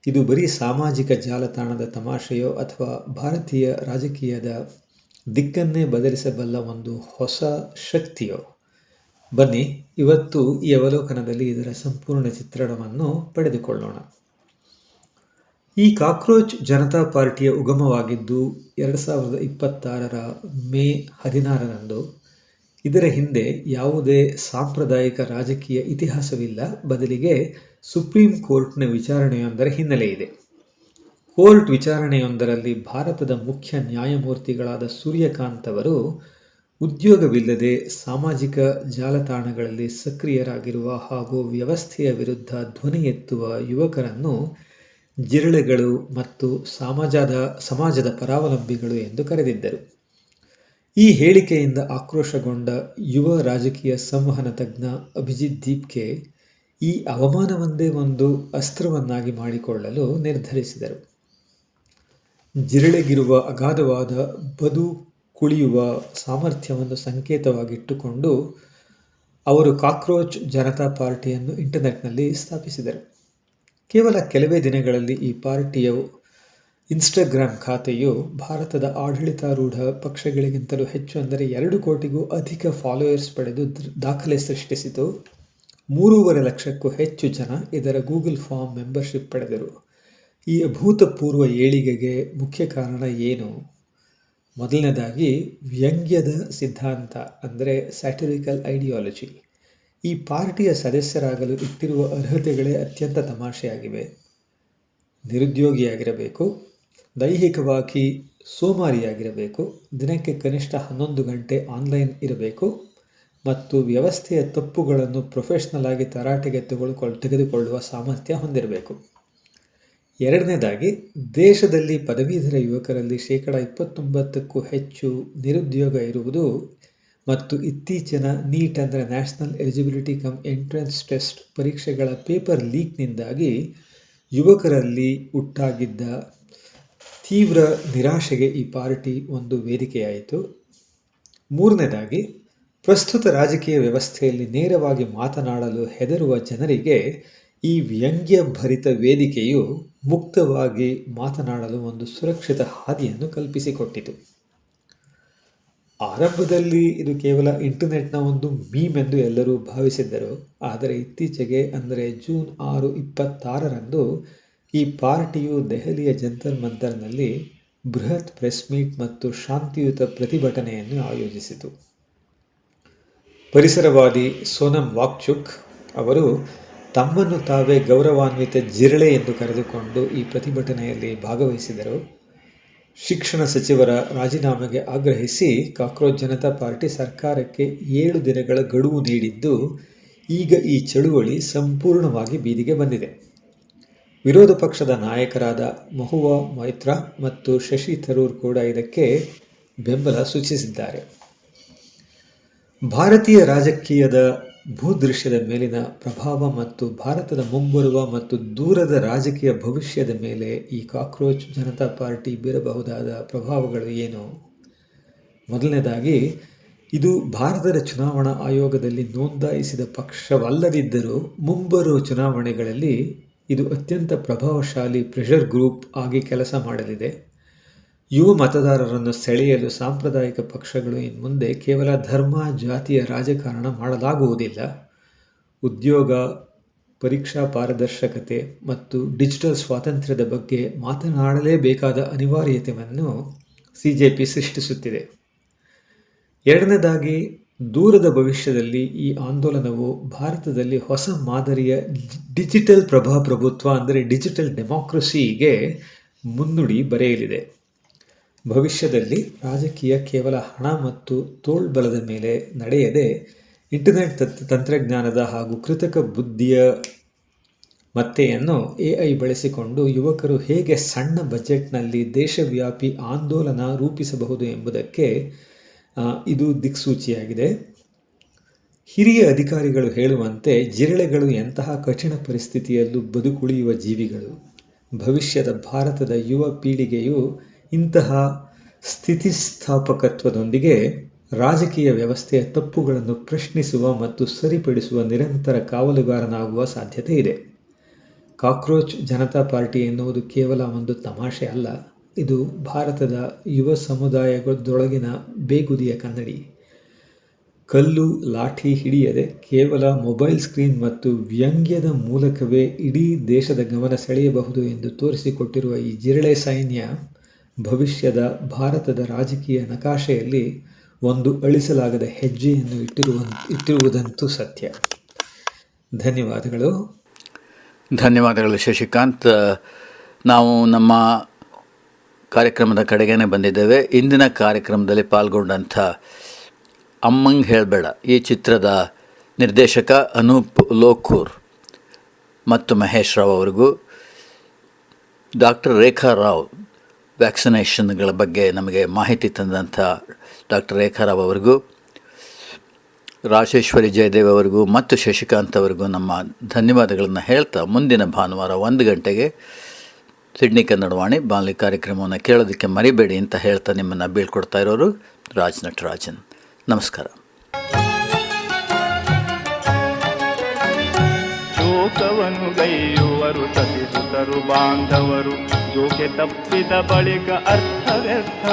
ಇದು ಬರೀ ಸಾಮಾಜಿಕ ಜಾಲತಾಣದ ತಮಾಷೆಯೋ ಅಥವಾ ಭಾರತೀಯ ರಾಜಕೀಯದ ದಿಕ್ಕನ್ನೇ ಬದಲಿಸಬಲ್ಲ ಒಂದು ಹೊಸ ಶಕ್ತಿಯೋ? ಬನ್ನಿ, ಇವತ್ತು ಈ ಅವಲೋಕನದಲ್ಲಿ ಇದರ ಸಂಪೂರ್ಣ ಚಿತ್ರಣವನ್ನು ಪಡೆದುಕೊಳ್ಳೋಣ. ಈ ಕಾಕ್ರೋಚ್ ಜನತಾ ಪಾರ್ಟಿಯ ಉಗಮವಾಗಿದ್ದು 2026ರ ಮೇ 16ರಂದು. ಇದರ ಹಿಂದೆ ಯಾವುದೇ ಸಾಂಪ್ರದಾಯಿಕ ರಾಜಕೀಯ ಇತಿಹಾಸವಿಲ್ಲ, ಬದಲಿಗೆ ಸುಪ್ರೀಂ ಕೋರ್ಟ್ನ ವಿಚಾರಣೆಯೊಂದರ ಹಿನ್ನೆಲೆ ಇದೆ. ಕೋರ್ಟ್ ವಿಚಾರಣೆಯೊಂದರಲ್ಲಿ ಭಾರತದ ಮುಖ್ಯ ನ್ಯಾಯಮೂರ್ತಿಗಳಾದ ಸೂರ್ಯಕಾಂತ್ ಅವರು ಉದ್ಯೋಗವಿಲ್ಲದೆ ಸಾಮಾಜಿಕ ಜಾಲತಾಣಗಳಲ್ಲಿ ಸಕ್ರಿಯರಾಗಿರುವ ಹಾಗೂ ವ್ಯವಸ್ಥೆಯ ವಿರುದ್ಧ ಧ್ವನಿ ಎತ್ತುವ ಯುವಕರನ್ನು ಜಿರಳೆಗಳು ಮತ್ತು ಸಮಾಜದ ಪರಾವಲಂಬಿಗಳು ಎಂದು ಕರೆದಿದ್ದರು. ಈ ಹೇಳಿಕೆಯಿಂದ ಆಕ್ರೋಶಗೊಂಡ ಯುವ ರಾಜಕೀಯ ಸಂವಹನ ತಜ್ಞ ಅಭಿಜಿತ್ ದೀಪ್ಗೆ ಈ ಅವಮಾನವೊಂದೇ ಒಂದು ಅಸ್ತ್ರವನ್ನಾಗಿ ಮಾಡಿಕೊಳ್ಳಲು ನಿರ್ಧರಿಸಿದರು. ಜಿರಳೆಗಿರುವ ಅಗಾಧವಾದ ಬದುಕುಳಿಯುವ ಸಾಮರ್ಥ್ಯವನ್ನು ಸಂಕೇತವಾಗಿಟ್ಟುಕೊಂಡು ಅವರು ಕಾಕ್ರೋಚ್ ಜನತಾ ಪಾರ್ಟಿಯನ್ನು ಇಂಟರ್ನೆಟ್ನಲ್ಲಿ ಸ್ಥಾಪಿಸಿದರು. ಕೇವಲ ಕೆಲವೇ ದಿನಗಳಲ್ಲಿ ಈ ಪಾರ್ಟಿಯ ಇನ್ಸ್ಟಾಗ್ರಾಮ್ ಖಾತೆಯು ಭಾರತದ ಆಡಳಿತಾರೂಢ ಪಕ್ಷಗಳಿಗಿಂತಲೂ ಹೆಚ್ಚು, ಅಂದರೆ 2 ಕೋಟಿಗೂ ಅಧಿಕ ಫಾಲೋಯರ್ಸ್ ಪಡೆದು ದಾಖಲೆ ಸೃಷ್ಟಿಸಿತು. 3.5 ಲಕ್ಷಕ್ಕೂ ಹೆಚ್ಚು ಜನ ಇದರ ಗೂಗಲ್ ಫಾರ್ಮ್ ಮೆಂಬರ್ಶಿಪ್ ಪಡೆದರು. ಈ ಅಭೂತಪೂರ್ವ ಏಳಿಗೆಗೆ ಮುಖ್ಯ ಕಾರಣ ಏನು? ಮೊದಲನೇದಾಗಿ ವ್ಯಂಗ್ಯದ ಸಿದ್ಧಾಂತ, ಅಂದರೆ ಸ್ಯಾಟಿರಿಕಲ್ ಐಡಿಯಾಲಜಿ. ಈ ಪಾರ್ಟಿಯ ಸದಸ್ಯರಾಗಲು ಇಟ್ಟಿರುವ ಅರ್ಹತೆಗಳೇ ಅತ್ಯಂತ ತಮಾಷೆಯಾಗಿವೆ. ನಿರುದ್ಯೋಗಿಯಾಗಿರಬೇಕು, ದೈಹಿಕವಾಗಿ ಸೋಮಾರಿಯಾಗಿರಬೇಕು, ದಿನಕ್ಕೆ ಕನಿಷ್ಠ 11 ಗಂಟೆ ಆನ್ಲೈನ್ ಇರಬೇಕು ಮತ್ತು ವ್ಯವಸ್ಥೆಯ ತಪ್ಪುಗಳನ್ನು ಪ್ರೊಫೆಷ್ನಲ್ ಆಗಿ ತರಾಟೆಗೆ ತೆಗೆದುಕೊಳ್ಳುವ ಸಾಮರ್ಥ್ಯ ಹೊಂದಿರಬೇಕು. ಎರಡನೇದಾಗಿ, ದೇಶದಲ್ಲಿ ಪದವೀಧರ ಯುವಕರಲ್ಲಿ 29%ಕ್ಕೂ ಹೆಚ್ಚು ನಿರುದ್ಯೋಗ ಇರುವುದು ಮತ್ತು ಇತ್ತೀಚಿನ ನೀಟ್, ಅಂದರೆ national eligibility come entrance test ಪರೀಕ್ಷೆಗಳ ಪೇಪರ್ ಲೀಕ್ನಿಂದಾಗಿ ಯುವಕರಲ್ಲಿ ಉಂಟಾಗಿದ್ದ ತೀವ್ರ ನಿರಾಶೆಗೆ ಈ ಪಾರ್ಟಿ ಒಂದು ವೇದಿಕೆಯಾಯಿತು. ಮೂರನೇದಾಗಿ, ಪ್ರಸ್ತುತ ರಾಜಕೀಯ ವ್ಯವಸ್ಥೆಯಲ್ಲಿ ನೇರವಾಗಿ ಮಾತನಾಡಲು ಹೆದರುವ ಜನರಿಗೆ ಈ ವ್ಯಂಗ್ಯಭರಿತ ವೇದಿಕೆಯು ಮುಕ್ತವಾಗಿ ಮಾತನಾಡಲು ಒಂದು ಸುರಕ್ಷಿತ ಹಾದಿಯನ್ನು ಕಲ್ಪಿಸಿಕೊಟ್ಟಿತು. ಆರಂಭದಲ್ಲಿ ಇದು ಕೇವಲ ಇಂಟರ್ನೆಟ್ನ ಒಂದು ಮೀಮ್ ಎಂದು ಎಲ್ಲರೂ ಭಾವಿಸಿದ್ದರು. ಆದರೆ ಇತ್ತೀಚೆಗೆ, ಅಂದರೆ ಜೂನ್ 6, 2026ರಂದು ಈ ಪಾರ್ಟಿಯು ದೆಹಲಿಯ ಜಂತರ್ ಮಂತರ್ನಲ್ಲಿ ಬೃಹತ್ ಪ್ರೆಸ್ ಮೀಟ್ ಮತ್ತು ಶಾಂತಿಯುತ ಪ್ರತಿಭಟನೆಯನ್ನು ಆಯೋಜಿಸಿತು. ಪರಿಸರವಾದಿ ಸೋನಮ್ ವಾಂಗ್ಚುಕ್ ಅವರು ತಮ್ಮನ್ನು ತಾವೇ ಗೌರವಾನ್ವಿತ ಜಿರಳೆ ಎಂದು ಕರೆದುಕೊಂಡು ಈ ಪ್ರತಿಭಟನೆಯಲ್ಲಿ ಭಾಗವಹಿಸಿದರು. ಶಿಕ್ಷಣ ಸಚಿವರ ರಾಜೀನಾಮೆಗೆ ಆಗ್ರಹಿಸಿ ಕಾಕ್ರೋಚ್ ಜನತಾ ಪಾರ್ಟಿ ಸರ್ಕಾರಕ್ಕೆ 7 ದಿನಗಳ ಗಡುವು ನೀಡಿದ್ದು, ಈಗ ಈ ಚಳುವಳಿ ಸಂಪೂರ್ಣವಾಗಿ ಬೀದಿಗೆ ಬಂದಿದೆ. ವಿರೋಧ ಪಕ್ಷದ ನಾಯಕರಾದ ಮಹುವಾ ಮೊಯ್ತ್ರಾ ಮತ್ತು ಶಶಿ ಥರೂರ್ ಕೂಡ ಇದಕ್ಕೆ ಬೆಂಬಲ ಸೂಚಿಸಿದ್ದಾರೆ. ಭಾರತೀಯ ರಾಜಕೀಯದ ಭೂದೃಶ್ಯದ ಮೇಲಿನ ಪ್ರಭಾವ ಮತ್ತು ಭಾರತದ ಮುಂಬರುವ ಮತ್ತು ದೂರದ ರಾಜಕೀಯ ಭವಿಷ್ಯದ ಮೇಲೆ ಈ ಕಾಕ್ರೋಚ್ ಜನತಾ ಪಾರ್ಟಿ ಬೀರಬಹುದಾದ ಪ್ರಭಾವಗಳು ಏನು? ಮೊದಲನೇದಾಗಿ, ಇದು ಭಾರತದ ಚುನಾವಣಾ ಆಯೋಗದಲ್ಲಿ ನೋಂದಾಯಿಸಿದ ಪಕ್ಷವಲ್ಲದಿದ್ದರೂ ಮುಂಬರುವ ಚುನಾವಣೆಗಳಲ್ಲಿ ಇದು ಅತ್ಯಂತ ಪ್ರಭಾವಶಾಲಿ ಪ್ರೆಷರ್ ಗ್ರೂಪ್ ಆಗಿ ಕೆಲಸ ಮಾಡಲಿದೆ. ಯುವ ಮತದಾರರನ್ನು ಸೆಳೆಯಲು ಸಾಂಪ್ರದಾಯಿಕ ಪಕ್ಷಗಳು ಇನ್ಮುಂದೆ ಕೇವಲ ಧರ್ಮ, ಜಾತಿಯ ರಾಜಕಾರಣ ಮಾಡಲಾಗುವುದಿಲ್ಲ. ಉದ್ಯೋಗ, ಪರೀಕ್ಷಾ ಪಾರದರ್ಶಕತೆ ಮತ್ತು ಡಿಜಿಟಲ್ ಸ್ವಾತಂತ್ರ್ಯದ ಬಗ್ಗೆ ಮಾತನಾಡಲೇಬೇಕಾದ ಅನಿವಾರ್ಯತೆಯನ್ನು ಸಿಜೆಪಿ ಸೃಷ್ಟಿಸುತ್ತಿದೆ. ಎರಡನೇದಾಗಿ, ದೂರದ ಭವಿಷ್ಯದಲ್ಲಿ ಈ ಆಂದೋಲನವು ಭಾರತದಲ್ಲಿ ಹೊಸ ಮಾದರಿಯ ಡಿಜಿಟಲ್ ಪ್ರಭಾಪ್ರಭುತ್ವ, ಅಂದರೆ ಡಿಜಿಟಲ್ ಡೆಮಾಕ್ರಸಿಗೆ ಮುನ್ನುಡಿ ಬರೆಯಲಿದೆ. ಭವಿಷ್ಯದಲ್ಲಿ ರಾಜಕೀಯ ಕೇವಲ ಹಣ ಮತ್ತು ತೋಳ್ಬಲದ ಮೇಲೆ ನಡೆಯದೆ ಇಂಟರ್ನೆಟ್ ತಂತ್ರಜ್ಞಾನದ ಹಾಗೂ ಕೃತಕ ಬುದ್ಧಿಯ ಮತ್ತೆಯನ್ನು AI ಬಳಸಿಕೊಂಡು ಯುವಕರು ಹೇಗೆ ಸಣ್ಣ ಬಜೆಟ್ನಲ್ಲಿ ದೇಶವ್ಯಾಪಿ ಆಂದೋಲನ ರೂಪಿಸಬಹುದು ಎಂಬುದಕ್ಕೆ ಇದು ದಿಕ್ಸೂಚಿಯಾಗಿದೆ. ಹಿರಿಯ ಅಧಿಕಾರಿಗಳು ಹೇಳುವಂತೆ ಜಿರಳೆಗಳು ಎಂತಹ ಕಠಿಣ ಪರಿಸ್ಥಿತಿಯಲ್ಲೂ ಬದುಕುಳಿಯುವ ಜೀವಿಗಳು. ಭವಿಷ್ಯದ ಭಾರತದ ಯುವ ಪೀಳಿಗೆಯು ಇಂತಹ ಸ್ಥಿತಿಸ್ಥಾಪಕತ್ವದೊಂದಿಗೆ ರಾಜಕೀಯ ವ್ಯವಸ್ಥೆಯ ತಪ್ಪುಗಳನ್ನು ಪ್ರಶ್ನಿಸುವ ಮತ್ತು ಸರಿಪಡಿಸುವ ನಿರಂತರ ಕಾವಲುಗಾರನಾಗುವ ಸಾಧ್ಯತೆ ಇದೆ. ಕಾಕ್ರೋಚ್ ಜನತಾ ಪಾರ್ಟಿ ಎನ್ನುವುದು ಕೇವಲ ಒಂದು ತಮಾಷೆ ಅಲ್ಲ, ಇದು ಭಾರತದ ಯುವ ಸಮುದಾಯದೊಳಗಿನ ಬೇಗುದಿಯ ಕನ್ನಡಿ. ಕಲ್ಲು ಲಾಠಿ ಹಿಡಿಯದೆ ಕೇವಲ ಮೊಬೈಲ್ ಸ್ಕ್ರೀನ್ ಮತ್ತು ವ್ಯಂಗ್ಯದ ಮೂಲಕವೇ ಇಡೀ ದೇಶದ ಗಮನ ಸೆಳೆಯಬಹುದು ಎಂದು ತೋರಿಸಿಕೊಟ್ಟಿರುವ ಈ ಜಿರಳೆ ಸೈನ್ಯ ಭವಿಷ್ಯದ ಭಾರತದ ರಾಜಕೀಯ ನಕಾಶೆಯಲ್ಲಿ ಒಂದು ಅಳಿಸಲಾಗದ ಹೆಜ್ಜೆಯನ್ನು ಇಟ್ಟಿರುವುದಂತೂ ಸತ್ಯ. ಧನ್ಯವಾದಗಳು. ಧನ್ಯವಾದಗಳು ಶಶಿಕಾಂತ್. ನಾವು ನಮ್ಮ ಕಾರ್ಯಕ್ರಮದ ಕಡೆಗೇನೆ ಬಂದಿದ್ದೇವೆ. ಇಂದಿನ ಕಾರ್ಯಕ್ರಮದಲ್ಲಿ ಪಾಲ್ಗೊಂಡಂಥ ಅಮ್ಮಂಗೆ ಹೇಳಬೇಡ ಈ ಚಿತ್ರದ ನಿರ್ದೇಶಕ ಅನೂಪ್ ಲೋಕೂರ್ ಮತ್ತು ಮಹೇಶ್ ರಾವ್ ಅವರಿಗೂ, ಡಾಕ್ಟರ್ ರೇಖಾ ರಾವ್ ವ್ಯಾಕ್ಸಿನೇಷನ್ಗಳ ಬಗ್ಗೆ ನಮಗೆ ಮಾಹಿತಿ ತಂದಂಥ ಡಾಕ್ಟರ್ ರೇಖಾ ರಾವ್ ಅವರಿಗೂ, ರಾಜೇಶ್ವರಿ ಜಯದೇವ್ ಅವರಿಗೂ ಮತ್ತು ಶಶಿಕಾಂತ್ ಅವರಿಗೂ ನಮ್ಮ ಧನ್ಯವಾದಗಳನ್ನು ಹೇಳ್ತಾ, ಮುಂದಿನ ಭಾನುವಾರ 1 ಗಂಟೆಗೆ ಸಿಡ್ನಿ ಕನ್ನಡವಾಣಿ ಬಾನುಲಿ ಕಾರ್ಯಕ್ರಮವನ್ನು ಕೇಳೋದಕ್ಕೆ ಮರಿಬೇಡಿ ಅಂತ ಹೇಳ್ತಾ ನಿಮ್ಮನ್ನು ಬೀಳ್ಕೊಡ್ತಾ ಇರೋರು ರಾಜ್ ನಟರಾಜನ್. ನಮಸ್ಕಾರ. ಶೋಕವನ್ನು ಗೈಯುವರು ಸತಿಸುತ್ತರು ಬಾಂಧವರು, ಜೋಕೆ ತಪ್ಪಿದ ಬಳಿಕ ಅರ್ಥವ್ಯರ್ಥ.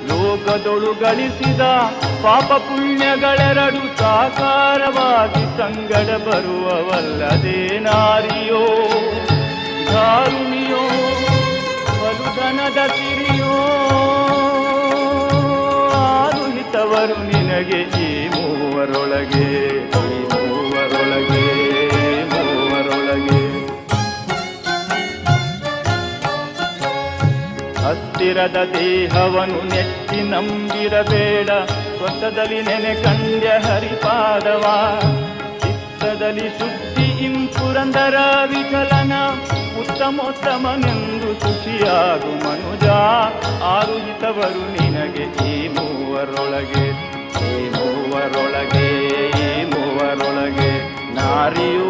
ಲೋಕದೊಳು ಗಳಿಸಿದ ಪಾಪ ಪುಣ್ಯಗಳೆರಡು ಸಾಕಾರವಾಗಿ ಸಂಗಡ ಬರುವವಲ್ಲದೆ ನಾರಿಯೋ ಧಾರುಣಿಯೋ ಬಲುಧನದ ಸಿರಿಯೋ. ಆರು ಹಿತವರು ನಿನಗೆ ಈ ಮೂವರೊಳಗೆ, ಈ ಮೂವರೊಳಗೆ, ಮೂವರೊಳಗೆ. ಹತ್ತಿರದ ದೇಹವನ್ನು ನೆಚ್ಚಿ ನಂಬಿರಬೇಡ, ಸ್ವತದಲ್ಲಿ ನೆನೆ ಕಂಡ್ಯ ಹರಿಪಾದವ. ಚಿತ್ತದಲ್ಲಿ ಶುದ್ಧಿ ಇಂಪುರಂದರ ವಿಕಲನ, ಉತ್ತಮೋತ್ತಮನೆಂದು ಸುಖಿಯಾಗು ಮನುಜ. ಆರು ಹಿತವರು ನಿನಗೆ ಈ ಮೂವರೊಳಗೆ, ಈ ಮೂವರೊಳಗೆ, ಈ ಮೂವರೊಳಗೆ. ನಾರಿಯೂ